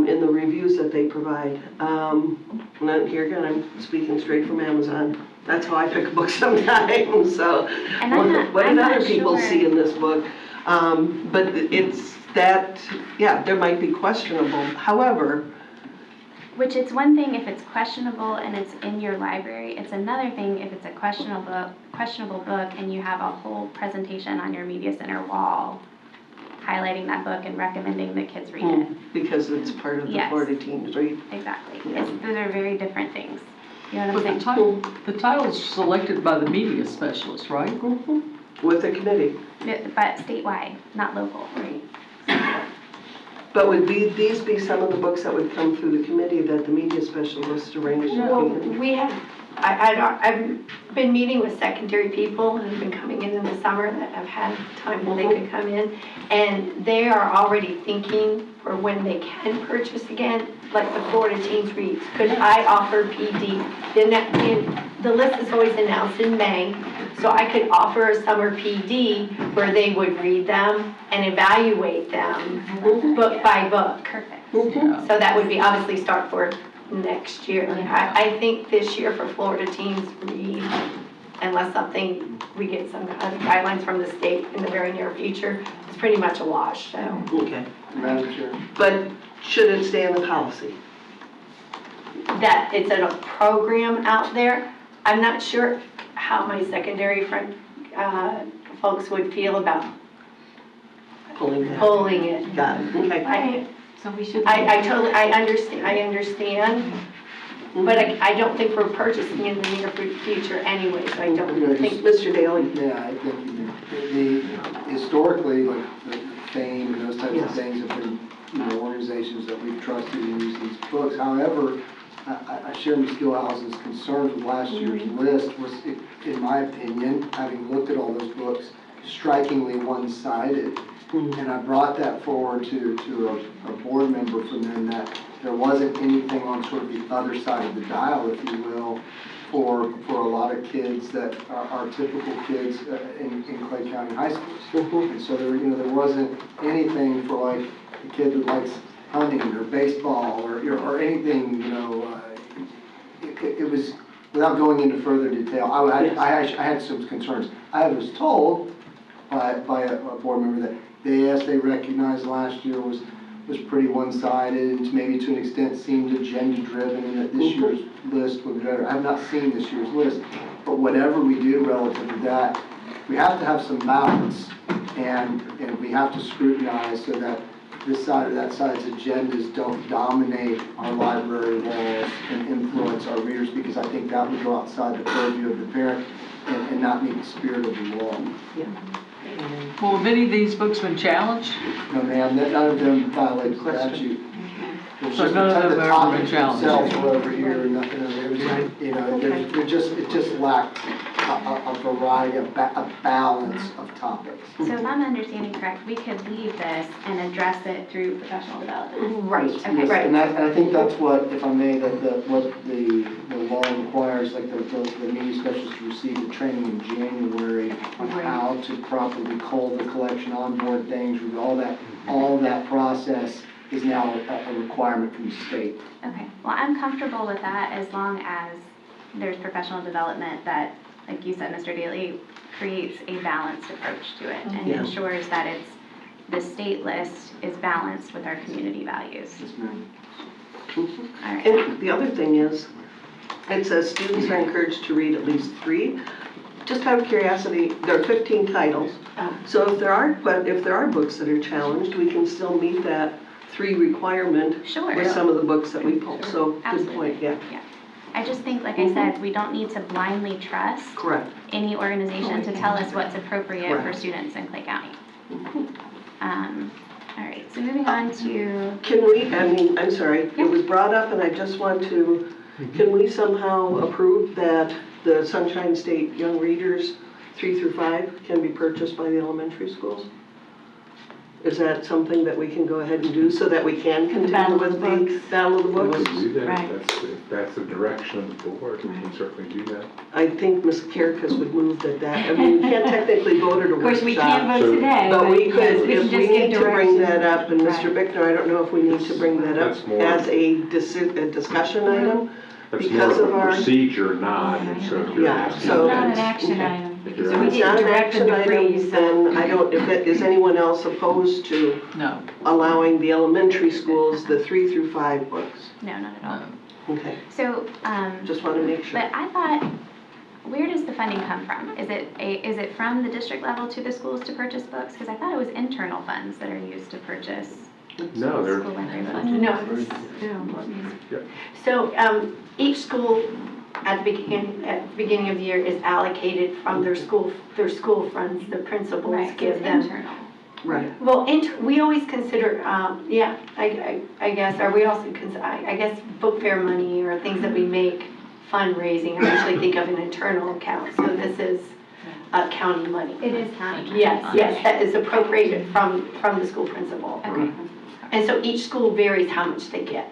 in the reviews that they provide. And then here again, I'm speaking straight from Amazon. That's how I pick a book sometimes, so. And What did I'm not other people sure. see in this book? But it's that, there might be questionable. However, Which it's one thing if it's questionable and it's in your library. It's another thing if it's a questionable book and you have a whole presentation on your media center wall highlighting that book and recommending that kids read it. because it's part of the Yes. Florida Teens Read. Exactly. Yeah. Those are very different things. You know what But I'm the saying? title's selected by the media specialist, right? With a committee. But statewide, not local. But would these be some of the books that would come through the committee that the media specialists arranged? Well, we have, I've been meeting with secondary people who've been coming in the summer that have had time when they could come in. And they are already thinking for when they can purchase again, like the Florida Teens Reads. Could I offer PD? The list is always announced in May. So I could offer a summer PD where they would read them and evaluate them book by book. Perfect. Yeah. So that would be obviously start for next year. I think this year for Florida Teens Read, unless we get some kind of guidelines from the state in the very near future, it's pretty much a wash, so. Okay. Madam Chair. But should it stay in the policy? That it's a program out there. I'm not sure how my secondary folks would feel about Pulling that? pulling it. Got it, okay. So we should. I understand, but I don't think we're purchasing in the near future anyway, so I don't think. Mr. Daly? Yeah, I think you do. historically, like the fame and those types of Yes. things have been, organizations that we've trusted and used these books. However, I share Ms. Gilhouse's concerns with last year's list was, in my opinion, having looked at all those books, strikingly one-sided. And I brought that forward to a board member from them, that there wasn't anything on sort of the other side of the dial, if you will, for a lot of kids that are typical kids in Clay County high schools. And so there wasn't anything for like a kid that likes hunting or baseball or anything, it was, without going into further detail, I had some concerns. I was told by a board member that they recognized last year was pretty one-sided, and maybe to an extent seemed agenda-driven, and that this year's list would be better. I have not seen this year's list, but whatever we do relative to that, we have to have some balance, and we have to scrutinize so that this side or that side's agendas don't dominate our library walls and influence our readers, because I think that would go outside the purview of the parent and not meet the spirit of the law. Well, have many of these books been challenged? No, ma'am, none of them violate statute. It's So just none of them the have ever been topics challenged? themselves were over here, and nothing of it. It just lacked a variety, a balance of topics. So if I'm understanding correct, we could leave this and address it through professional development. Right, Okay. right. And I think that's what, if I may, what the law requires, like the media specialists receive the training in January on how to properly cull the collection, onboard things, all that process is now a requirement from the state. Okay, well, I'm comfortable with that as long as there's professional development that, like you said, Mr. Daly, creates a balanced approach to it and ensures that the state list is balanced with our community values. Yes, ma'am. All right. And the other thing is, it says students are encouraged to read at least 3. Just out of curiosity, there are 15 titles. So if there are books that are challenged, we can still meet that 3 requirement Sure. with some of the books that we pull. So good Absolutely. point, yeah. I just think, like I said, we don't need to blindly trust Correct. any organization to tell us what's appropriate for Correct. students in Clay County. All right, so moving on to, I'm sorry, it was brought up and I just want to, can we somehow approve that the Sunshine State Young Readers 3 through 5 can be purchased by the elementary schools? Is that something that we can go ahead and do so that we can continue Battle of with the the Books. Battle of the We'll Books? do that, Right. if that's the direction of the board, we can certainly do that. I think Ms. Kierkegaard would move that, I mean, we can't technically vote at a Of course, we workshop. can't vote today. But we yes, could, can if we just give need to bring direction. that up, and Mr. Right. Bickner, I don't know if we need to bring that up That's more- as a discussion item. That's Because more of of a our- procedure, not, and so if you're Yeah, asking. so- It's not an action Okay. item, If because you're we If it's didn't not an direct them action to item, freeze, then so. I don't, is anyone else opposed to No. allowing the elementary schools the 3 through 5 books? no, not at all. Okay, So, just want to make sure. but I thought, where does the funding come from? Is it from the district level to the schools to purchase books? Because I thought it was internal funds that are used to purchase No, they're, school library books. No. yeah. So each school at the beginning of the year is allocated from their school funds. The principals Right, so give it's them. internal. Right. Well, we always consider, I guess, or we also I guess book fair money or things that we make fundraising, I usually think of an internal account. So this is county money. It is county. Yes, that is appropriated from the school principal. Okay. And so each school varies how much they get.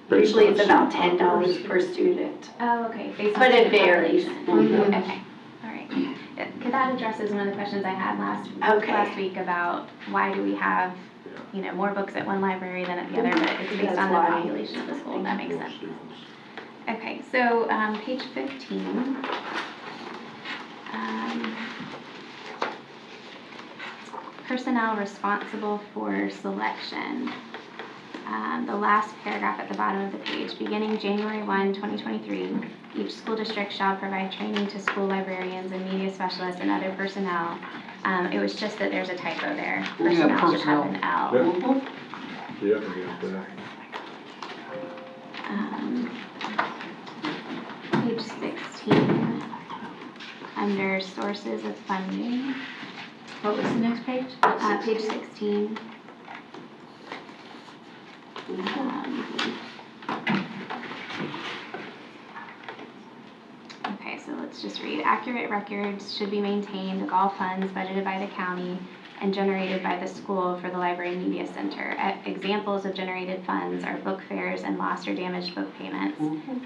Based Usually on it's about student $10 population. per student. Oh, okay. Based on But it student varies. population. Mhm. Okay, all right. Could that addresses one of the questions I had last week about why do we have, more books at one library than at the other, but it's based That's on the why. population of the school. That makes sense. Okay, so page 15. Personnel responsible for selection. The last paragraph at the bottom of the page, beginning January 1, 2023, each school district shall provide training to school librarians and media specialists and other personnel. It was just that there's a typo there. Personnel should have an L. Yeah, we got that. Page 16. under sources of funding, What was the next page? page 16. Okay, so let's just read. Accurate records should be maintained of all funds budgeted by the county and generated by the school for the Library Media Center. Examples of generated funds are book fairs and lost or damaged book payments.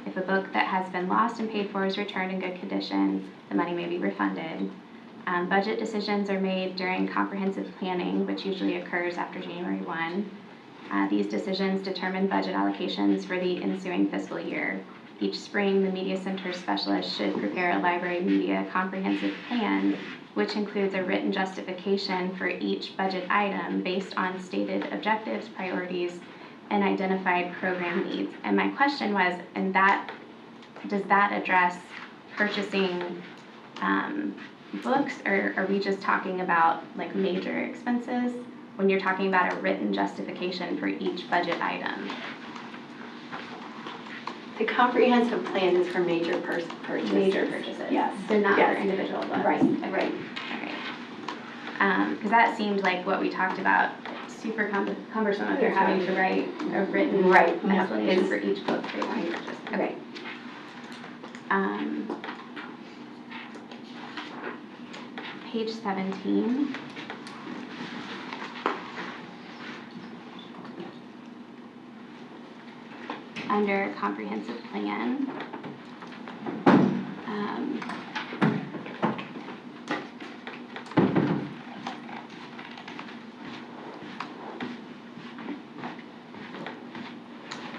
If a book that has been lost and paid for is returned in good condition, the money may be refunded. Budget decisions are made during comprehensive planning, which usually occurs after January 1. These decisions determine budget allocations for the ensuing fiscal year. Each spring, the Media Center specialist should prepare a library media comprehensive plan, which includes a written justification for each budget item based on stated objectives, priorities, and identified program needs. And my question was, does that address purchasing books, or are we just talking about like major expenses when you're talking about a written justification for each budget item? The comprehensive plan is for major purchases. Major purchases? Yes. So not Yes. for individual books? Right, Okay. right. Okay. Because that seemed like what we talked about, super cumbersome if they're having to write a written Right. explanation It's- for each book they want to purchase. Okay. Page 17. Under comprehensive plan.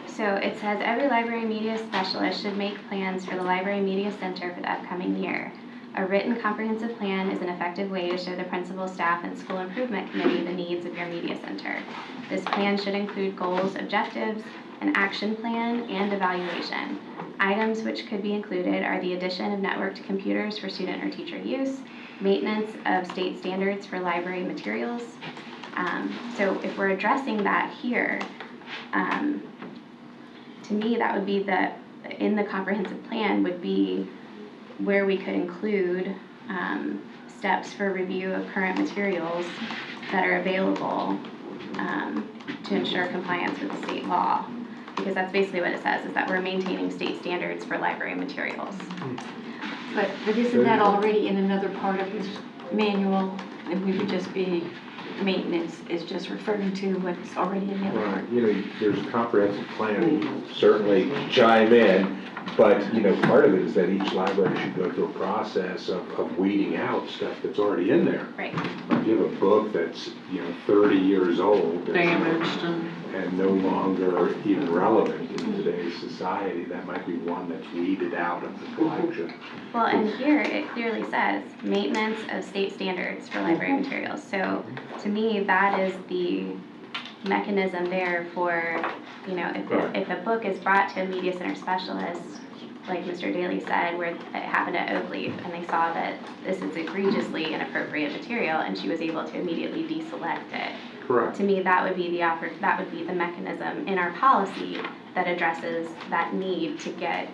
So it says every library media specialist should make plans for the Library Media Center for the upcoming year. A written comprehensive plan is an effective way to show the principal, staff, and school improvement committee the needs of your media center. This plan should include goals, objectives, an action plan, and evaluation. Items which could be included are the addition of networked computers for student or teacher use, maintenance of state standards for library materials. So if we're addressing that here, to me, that would be in the comprehensive plan would be where we could include steps for review of current materials that are available to ensure compliance with the state law. Because that's basically what it says, is that we're maintaining state standards for library materials. But isn't that already in another part of this manual? And we would just be, maintenance is just referring to what's already in the other part. Right, there's a comprehensive plan, certainly chime in, but, part of it is that each library should go through a process of weeding out stuff that's already in there. Right. If you have a book that's, 30 years old. Damaged and no longer even relevant in today's society, that might be one that's weeded out of the collection. Well, and here it clearly says maintenance of state standards for library materials. So to me, that is the mechanism there for, if a book is brought to a media center specialist, like Mr. Daly said, where it happened at Oakleaf, and they saw that this is egregiously inappropriate material, and she was able to immediately deselect it. Correct. To me, that would be the mechanism in our policy that addresses that need to get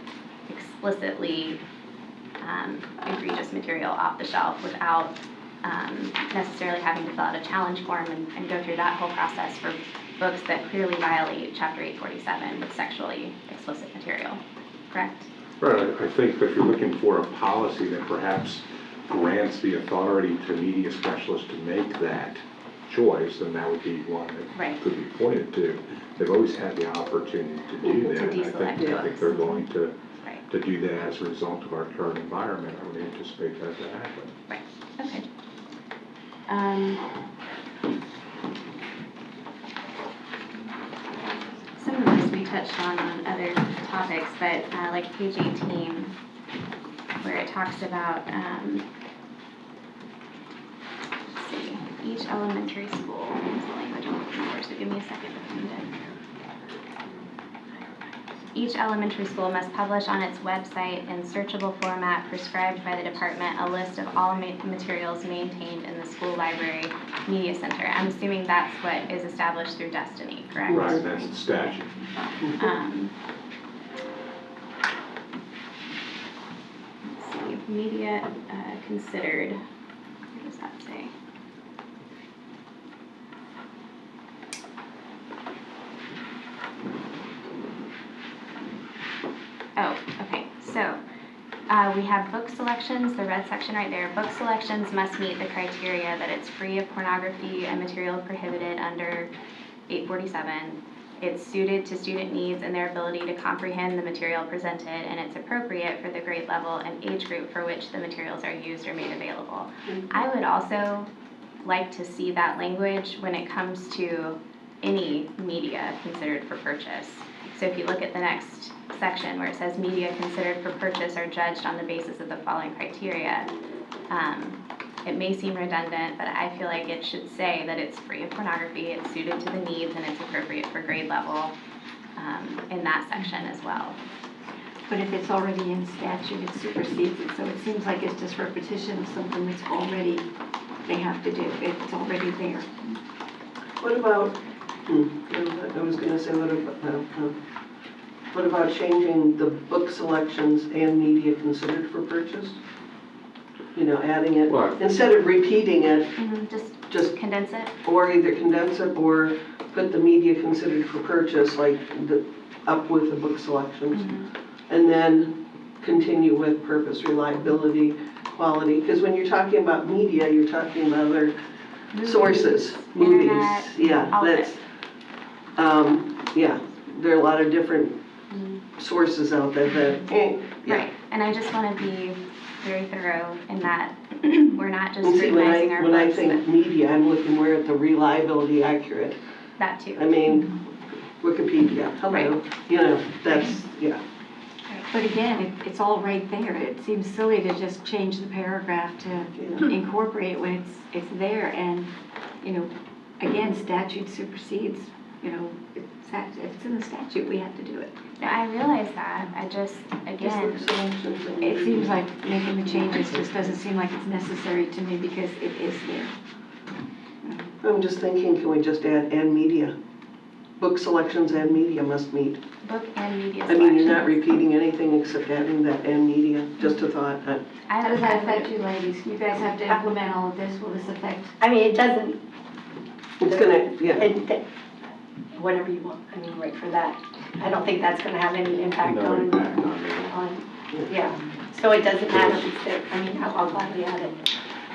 explicitly egregious material off the shelf without necessarily having to fill out a challenge form and go through that whole process for books that clearly violate Chapter 847 with sexually explicit material. Correct? Right, I think that if you're looking for a policy that perhaps grants the authority to media specialists to make that choice, then that would be one that Right. could be pointed to. They've always had the opportunity to do that, and I think they're going to do that as a result of our current environment. I would anticipate that to happen. Right. Okay. Some of this we touched on other topics, but like page 18, where it talks about, let's see, each elementary school, is the language I'm looking for, so give me a second to find it. Each elementary school must publish on its website in searchable format prescribed by the department a list of all materials maintained in the school library media center. I'm assuming that's what is established through Destiny, correct? Right, that's the statute. Let's see. media considered, what does that say? Oh, okay, so we have book selections, the red section right there. Book selections must meet the criteria that it's free of pornography and material prohibited under 847. It's suited to student needs and their ability to comprehend the material presented, and it's appropriate for the grade level and age group for which the materials are used or made available. I would also like to see that language when it comes to any media considered for purchase. So if you look at the next section where it says media considered for purchase are judged on the basis of the following criteria, it may seem redundant, but I feel like it should say that it's free of pornography, it's suited to the needs, and it's appropriate for grade level in that section as well. But if it's already in statute, it supersedes it, so it seems like it's just repetition of something that's already, they have to do, it's already there. What about, I was gonna say, what about changing the book selections and media considered for purchase? You know, adding it, Well, instead of repeating it, Just condense it. or either condense it or put the media considered for purchase, like up with the book selections. And then continue with purpose, reliability, quality. Because when you're talking about media, you're talking about other sources, movies. Internet, Yeah, all of that's, yeah, there are a lot of different sources out there that, yeah. Right, and I just want to be very thorough in that we're not just And see, scrutinizing our when I books, think media, I'm looking more at the reliability, accurate. that too. I mean, Wikipedia, hello, you know, that's, yeah. But again, it's all right there. It seems silly to just change the paragraph to incorporate it when it's there. And, you know, again, statute supersedes, you know, if it's in the statute, we have to do it. Yeah, I realize that, I just, again, It seems like making the changes just doesn't seem like it's necessary to me because it is there. I'm just thinking, can we just add and media? Book selections and media must meet. book and media I selections. mean, you're not repeating anything except adding that and media, just a thought. How does that affect you ladies? You guys have to implement all of this. Will this affect? I mean, it doesn't, It's gonna, yeah. whatever you want, I mean, right for that. I don't think that's gonna have any impact No on, impact on me. yeah. So it doesn't matter if it's there, I mean, I'll gladly add it,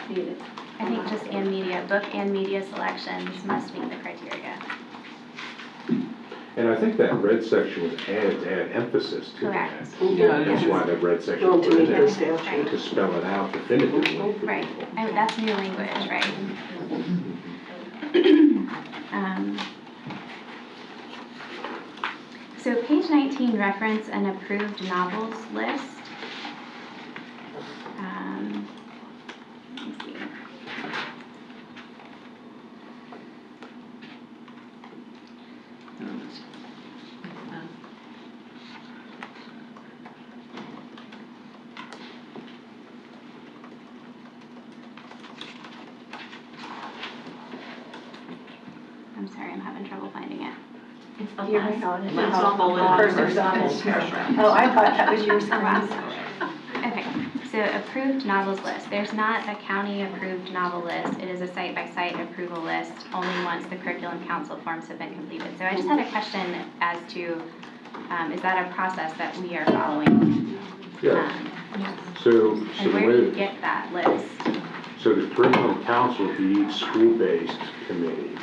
need it. I think just and media, book and media selections must meet the criteria. And I think that red section was added to add emphasis to that. Correct. Yeah, That's why that red section Going was to put meet in the there, statute. to spell it out definitively. for Right, people. and that's new language, right? So page 19 reference an approved novels list. Let me see. I'm sorry, I'm having trouble finding it. It's the last on it. It's on the last. First on it. Oh, I thought that was your screen. Okay, so approved novels list. There's not a county-approved novel list. It is a site-by-site approval list, only once the curriculum council forms have been completed. So I just had a question as to, is that a process that we are following? Yeah. So And the where do you way, get that list? so the curriculum council would be each school-based committee,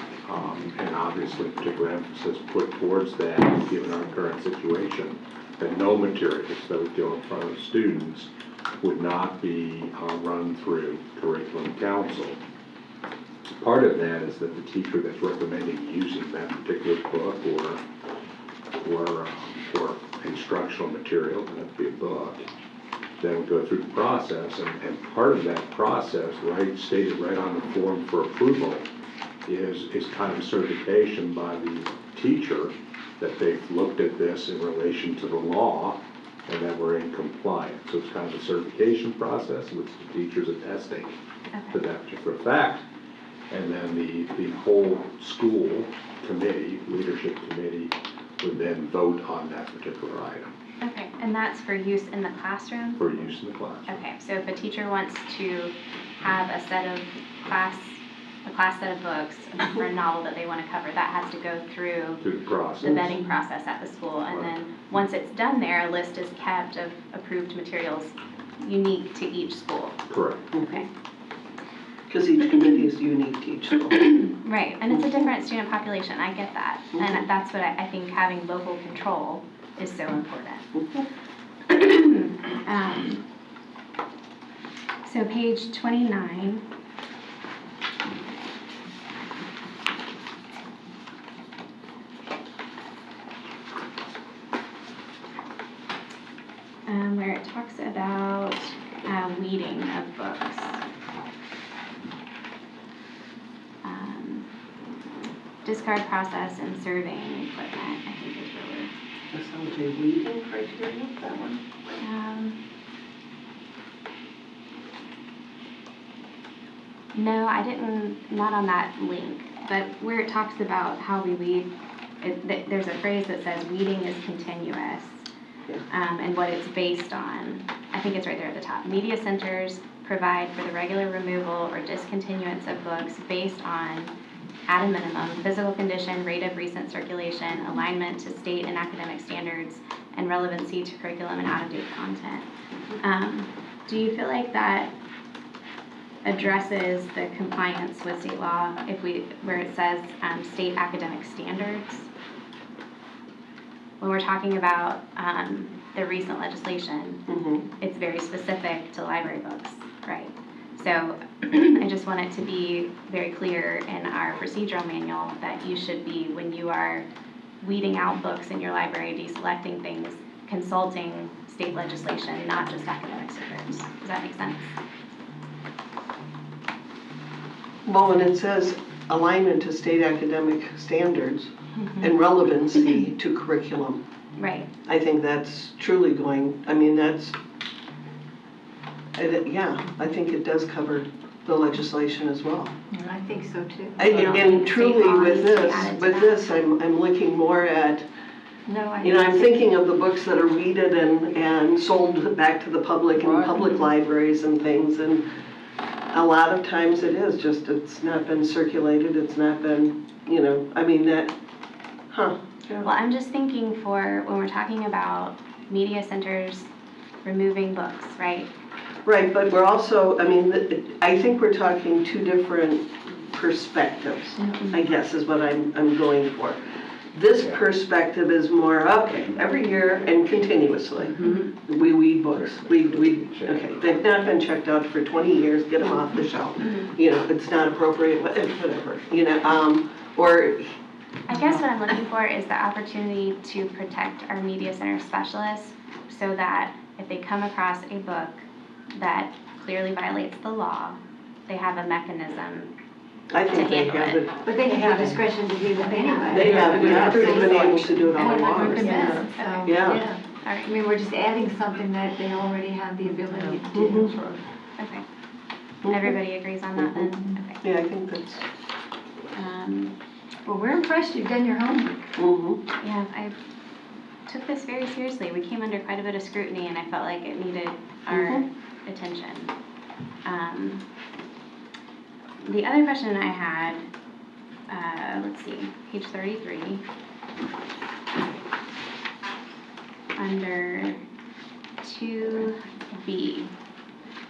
and obviously particular emphasis put towards that, given our current situation, that no materials that would go in front of students would not be run through curriculum council. Part of that is that the teacher that's recommending using that particular book or instructional material, and that'd be a book, then would go through the process, and part of that process, right, stated right on the form for approval, is kind of a certification by the teacher that they've looked at this in relation to the law and that we're in compliance. So it's kind of a certification process, which the teacher's attesting to that particular fact. And then the whole school committee, leadership committee, would then vote on that particular item. Okay, and that's for use in the classroom? for use in the class. Okay, so if a teacher wants to have a class set of books for a novel that they want to cover, that has to go through Through the process. the vetting process at the school, and Right. then once it's done there, a list is kept of approved materials unique to each school. Correct. Okay. Because each committee is unique to each school. Right, and it's a different student population, I get that. And that's what I think having local control is so important. So page 29. Where it talks about weeding of books. Discard process and surveying equipment, I think is really. That sounds like a weeding criteria, that one. No, I didn't, not on that link, but where it talks about how we weed, there's a phrase that says weeding is continuous. And what it's based on, I think it's right there at the top. Media centers provide for the regular removal or discontinuance of books based on, at a minimum, physical condition, rate of recent circulation, alignment to state and academic standards, and relevancy to curriculum and out-of-date content. Do you feel like that addresses the compliance with state law where it says state academic standards? When we're talking about the recent legislation, it's very specific to library books, right? So I just want it to be very clear in our procedural manual that you should be, when you are weeding out books in your library, deselecting things, consulting state legislation, not just academic standards. Does that make sense? Well, when it says alignment to state academic standards and relevancy to curriculum, Right. I think that's truly going, I mean, I think it does cover the legislation as well. I think so too. And truly state law with needs to be added to this, that. I'm looking more at, No, I'm thinking of the books that are weeded and sold back to the public in public libraries and things, and a lot of times it is just, it's not been circulated, it's not been, Well, I'm just thinking for when we're talking about media centers removing books, right? Right, but we're also, I think we're talking two different perspectives, I guess is what I'm going for. This perspective is more, okay, every year and continuously, we weed books. Okay, they've not been checked out for 20 years, get them off the shelf. It's not appropriate, whatever, or. I guess what I'm looking for is the opportunity to protect our media center specialists so that if they come across a book that clearly violates the law, they have a mechanism I think they have it. But they have discretion to do that anyway. They have, they've been able to do it all And along. I've recommend, Yeah. so, Yeah. yeah. All right. I mean, we're just adding something that they already have the ability to do. Okay. Everybody agrees on that then? Okay. Yeah, I think that's. Well, we're impressed you've done your homework. Yeah, I took this very seriously. We came under quite a bit of scrutiny and I felt like it needed our attention. The other question I had, let's see, page 33. Under 2B,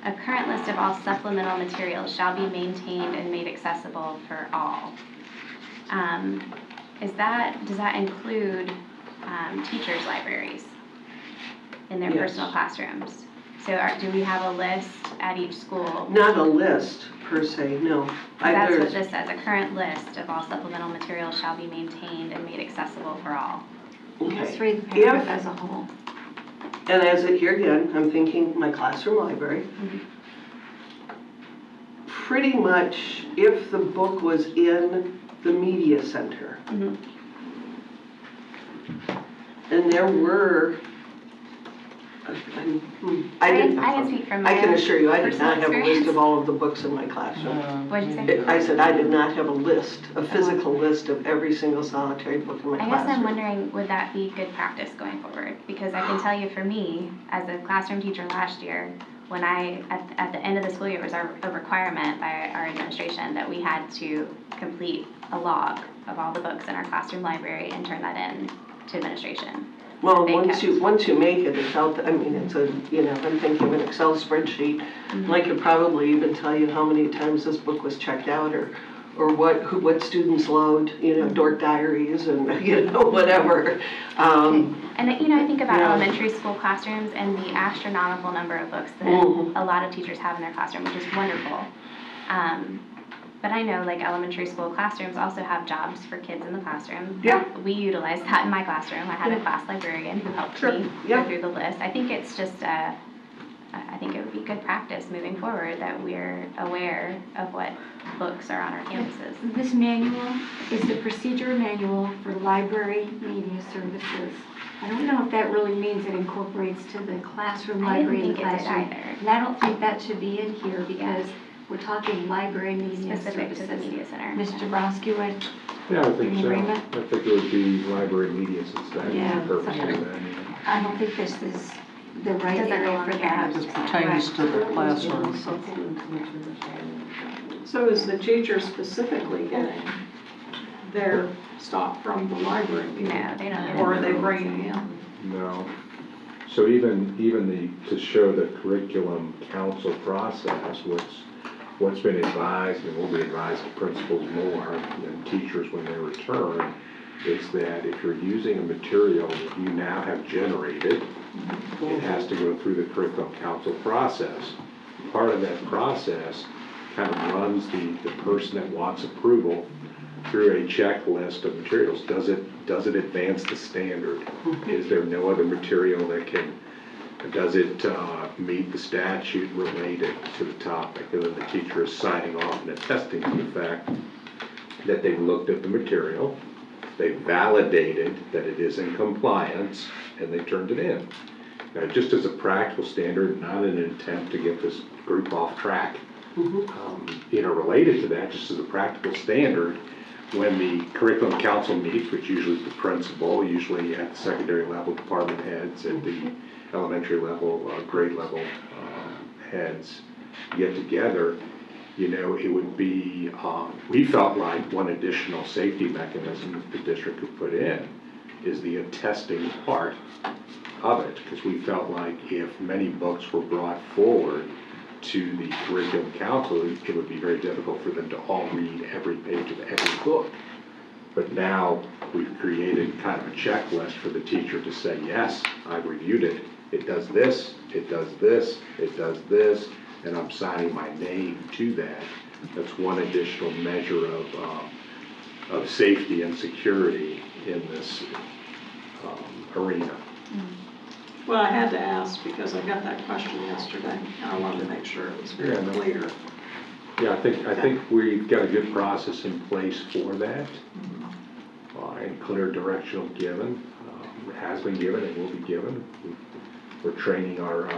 a current list of all supplemental materials shall be maintained and made accessible for all. Does that include teachers' libraries in their Yes. personal classrooms? So do we have a list at each school? Not a list per se, no. That's what There's- this says, a current list of all supplemental materials shall be maintained and made accessible for all. Let's Okay. read the paragraph as a whole. And as it, here again, I'm thinking my classroom library. Pretty much, if the book was in the media center, and there were I didn't. I can speak from my I can assure you, I did personal not have a list experience. of all of the books in my classroom. What'd you say? I said I did not have a list, a physical list of every single solitary book in my I classroom. guess I'm wondering, would that be good practice going forward? Because I can tell you for me, as a classroom teacher last year, when at the end of the school year, it was a requirement by our administration that we had to complete a log of all the books in our classroom library and turn that in to administration. Well, They once kept- you make it, it's out, I mean, it's a, I'm thinking of an Excel spreadsheet. Mm-hmm. And I could probably even tell you how many times this book was checked out or what students load, dork diaries and, whatever. And, I think about Yeah. elementary school classrooms and the astronomical number of books that Mhm. a lot of teachers have in their classroom, which is wonderful. But I know like elementary school classrooms also have jobs for kids in the classroom. Yeah. We utilize that in my classroom. I had a class librarian who helped Sure. me Yeah. go through the list. I think it's just, I think it would be good practice moving forward that we're aware of what books are on our campuses. This manual is the procedure manual for library media services. I don't know if that really means it incorporates to the classroom, I didn't library, and think it did classroom. either. And I don't think that should be in here because we're talking library media Specific to the services. media center. Mr. Broski, would, Yeah, I think In so. agreement? I think it would be library media since that is Yeah. the purpose of that. I don't think this is the right Doesn't area belong for here. that. This pertains to the classroom. So is the teacher specifically getting their stuff from the library? No, they don't get it. Or are they bringing it in? No. So even to show the curriculum council process, what's been advised and will be advised to principals more than teachers when they return, is that if you're using a material that you now have generated, it has to go through the curriculum council process. Part of that process kind of runs the person that wants approval through a checklist of materials. Does it advance the standard? Is there no other material that does it meet the statute related to the topic? And then the teacher is signing off and attesting to the fact that they've looked at the material, they validated that it is in compliance, and they turned it in. Now, just as a practical standard, not an attempt to get this group off track, related to that, just as a practical standard, when the curriculum council meets, which usually is the principal, usually at the secondary level, department heads, at the elementary level, grade level heads get together, it would be, we felt like one additional safety mechanism that the district could put in is the attesting part of it, because we felt like if many books were brought forward to the curriculum council, it would be very difficult for them to all read every page of every book. But now we've created kind of a checklist for the teacher to say, yes, I've reviewed it. It does this, it does this, it does this, and I'm signing my name to that. That's one additional measure of safety and security in this arena. Well, I had to ask because I got that question yesterday and I wanted to make sure it was very Yeah, no. clear. Yeah, I think we've got a good process in place for that, and clear directional given. It has been given, it will be given. We're training our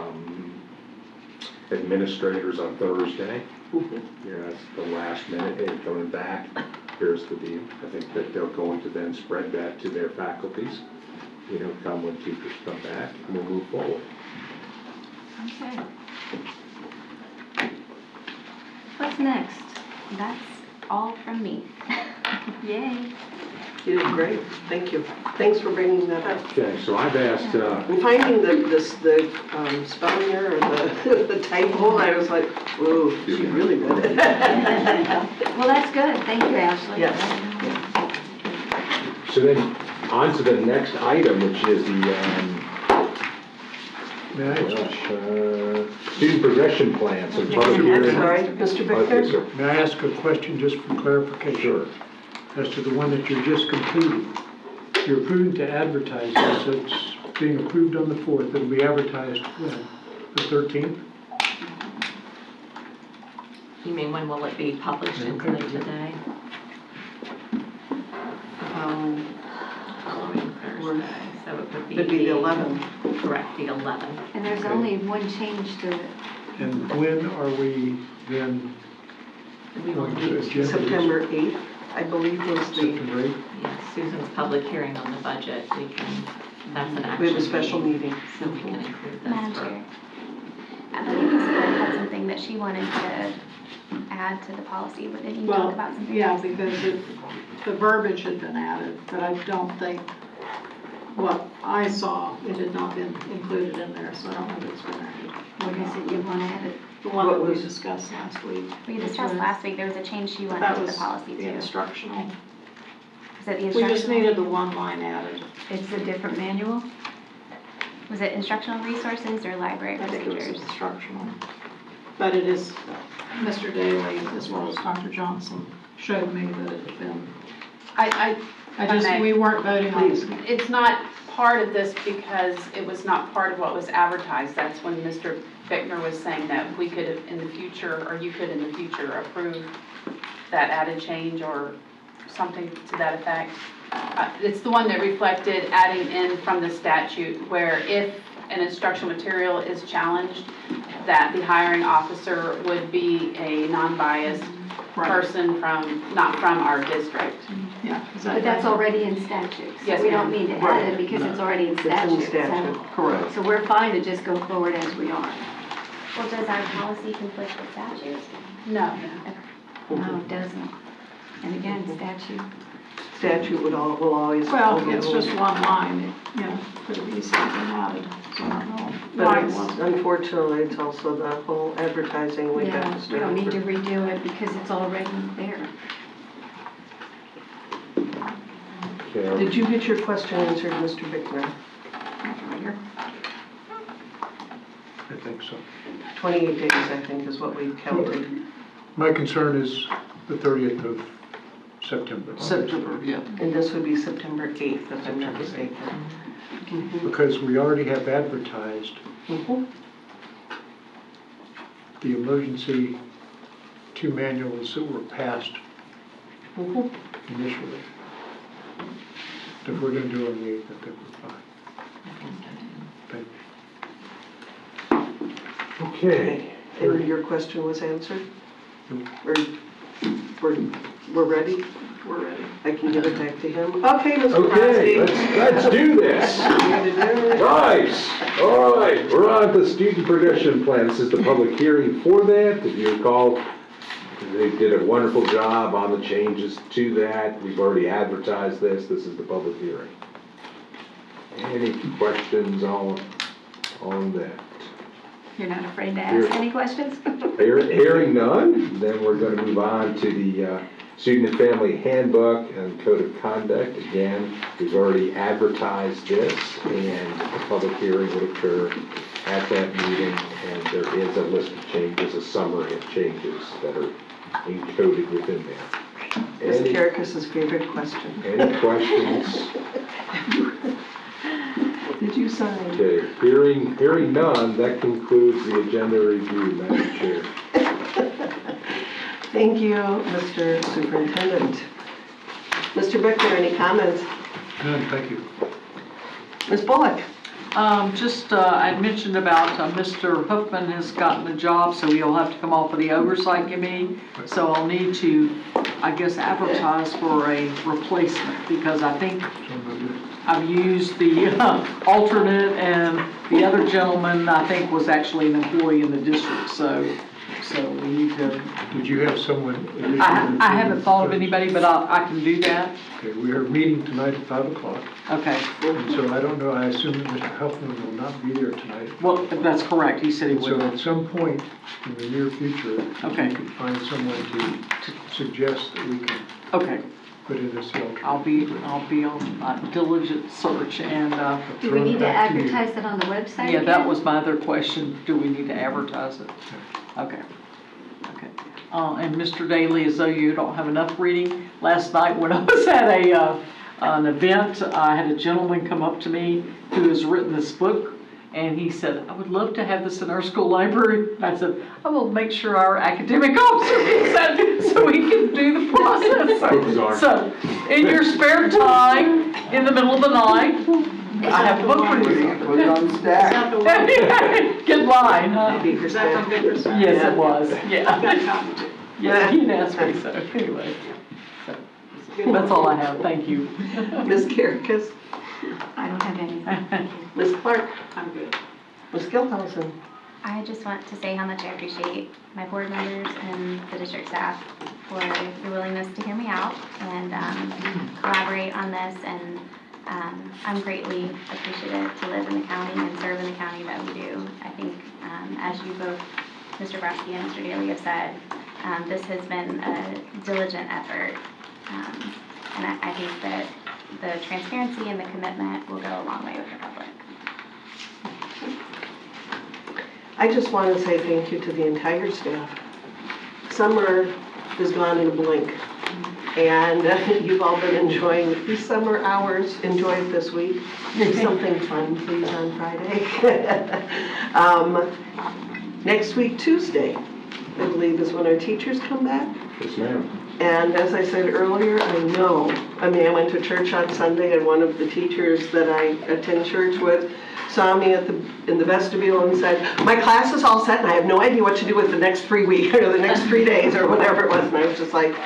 administrators on Thursday. It's the last minute, hey, coming back, here's the deal. I think that they're going to then spread that to their faculties, come when teachers come back, and we'll move forward. Okay. What's next? That's all from me. Yay. You did great, thank you. Thanks for bringing that up. Okay, so I've asked, And finding the spelling error or the typo, I was like, whoa, she really read it. Well, that's good. Thank you, Ashley. Yes. so then, on to the next item, which is the May I, student progression plan. So part of I'm your- sorry, Mr. Okay, Victor? sir. may I ask a question just for clarification? Sure. As to the one that you're just completing. You're approving to advertise this, it's being approved on the 4th, it'll be advertised when? The 13th? You mean when will it be published in Okay. today? Um, Following Thursday. October. So it would be. It'd be the 11th. Correct, the 11th. And there's only one change to it. And when are we then We will going to meet agenda? September 8th, I believe was the, September 8th? Susan's public hearing on the budget. That's an action. we have a special meeting. So we can include this Madam for. Chair, I believe Ms. Blair had something that she wanted to add to the policy, but didn't you talk Well, about something? yeah, else? because the verbiage had been added, but I don't think, what I saw, it had not been included in there, so I don't know if it's been added. What is it you want added? The one that What we was- discussed last week. We discussed last week, there was a change she wanted That to the was policy the too. instructional. Is it the We just instructional? needed the one line added. It's a different manual? Was it instructional resources or library I think it was procedures? instructional. But it is, Mr. Daly, as well as Dr. Johnson, showed me that it had been, I we weren't voting on it. it's not part of this because it was not part of what was advertised. That's when Mr. Bickner was saying that we could in the future, or you could in the future approve that added change or something to that effect. It's the one that reflected adding in from the statute where if an instructional material is challenged, that the hiring officer would be a non-biased person not from our district. Yeah. But that's already in statute, so Yes, we don't ma'am. need to add it because it's already in It's in statute. statute. So- Correct. So we're fine to just go forward as we are. Well, does our policy conflict with statutes? No. No, it doesn't. And again, statute. Statute will always. Well, it's just one line, it, could have easily been added, so I don't know But why it it's, wasn't. unfortunately, it's also the whole advertising we have Yeah, to we start don't need to over. redo it because it's already there. Okay, Did you get your question answered, Mr. Bickner? I think so. 28 days, I think, is what we counted. My concern is the 30th of September. September, Yeah. And this would be September 8th, if I'm not mistaken. Because we already have advertised Mhm. the emergency 2 manuals that were passed Mhm. initially. If we're gonna do it on the 8th, I think we're fine. Thank you. Okay. And your question was answered? Nope. Or, we're ready? We're ready. I can give it back to him. Okay, Mr. Okay, Brodsky. let's do this. Right, all right, we're on to student progression plan. This is the public hearing for that. If you recall, they did a wonderful job on the changes to that. We've already advertised this. This is the public hearing. Any questions on that? You're not afraid to ask any questions? Hearing none, then we're going to move on to the Student and Family Handbook and Code of Conduct. Again, we've already advertised this, and the public hearing would occur at that meeting, and there is a list of changes, a summary of changes that are encoded within there. Ms. Any Karakis's favorite question. questions? Did you sign? Okay, hearing none, that concludes the agenda review, Madam Chair. Thank you, Mr. Superintendent. Mr. Bickner, any comments? None, thank you. Ms. Bullock? I mentioned about Mr. Huffman has gotten a job, so he'll have to come off of the oversight committee. So I'll need to, I guess, advertise for a replacement because I think I've used the alternate and the other gentleman, I think, was actually an employee in the district, so we need to. Did you have someone? I haven't thought of anybody, but I can do that. Okay, we are meeting tonight at 5 o'clock, Okay, and so I don't know, I assume that Mr. Huffman will not be there tonight. well, that's correct, he said he And so would. at some point in the near future, Okay. we could find someone to suggest that we can Okay, put in as the alternate. I'll be on a diligent search and, Do we need to advertise it on the website? yeah, that again? was my other question, do we need to advertise it? Okay, okay. And Mr. Daly, as though you don't have enough reading, last night when I was at an event, I had a gentleman come up to me who has written this book, and he said, I would love to have this in our school library. And I said, I will make sure our academic officer gets that so we can do the process. So, in your spare time, in the middle of the night. I have a book for you. Put it on the stack. Get line, huh? Is that from Victor's? Yes, it was, I've yeah. got a copy too. Yeah, he asked me, so anyway. So, that's all I have, thank you. Ms. Carrickas, I don't have anything. Ms. Clark, I'm good. Ms. Gilhausen. I just want to say how much I appreciate my board members and the district staff for your willingness to hear me out and collaborate on this. And I'm greatly appreciative to live in the county and serve in the county that we do. I think, as you both, Mr. Brasky and Mr. Daly have said, this has been a diligent effort. And I think that the transparency and the commitment will go a long way with the public. I just want to say thank you to the entire staff. Summer is gone in a blink, and you've all been enjoying these summer hours. Enjoy it this week. Do something fun, please, on Friday. Next week, Tuesday, I believe, is when our teachers come back. Yes, ma'am. And as I said earlier, I went to church on Sunday, and one of the teachers that I attend church with saw me in the vestibule and said, "My class is all set and I have no idea what to do with the next 3 weeks, or the next 3 days," or whatever it was. And I was just like,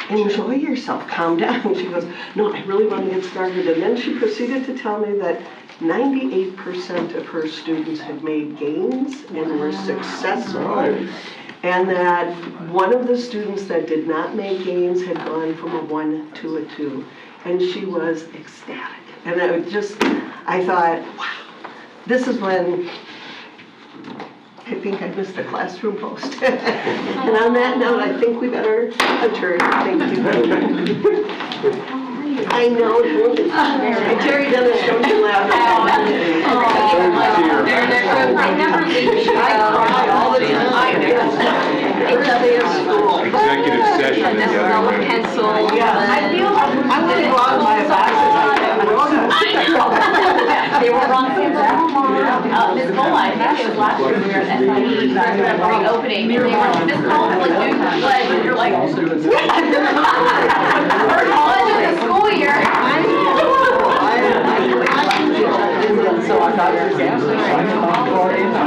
enjoy yourself, calm down. And she goes, "No, I really want to get started." And then she proceeded to tell me that 98% of her students had made gains and were successful. And that one of the students that did not make gains had gone from a 1 to a 2. And she was ecstatic. And I thought, wow. This is when I think I missed the classroom post. And on that note, I think we better adjourn. Thank you. I know. Terry Dennis, don't you laugh. I never leave. I cry all the time. First day of school. Executive session is the other way. Pencil. Yeah, I want to go out and buy a box of They were on Ms. Cole, I think it was last year, we were at SIE, reopening, and they were, Ms. Cole was like doing her pledge, and you're like, first pledge of the school year. So I got your gas station.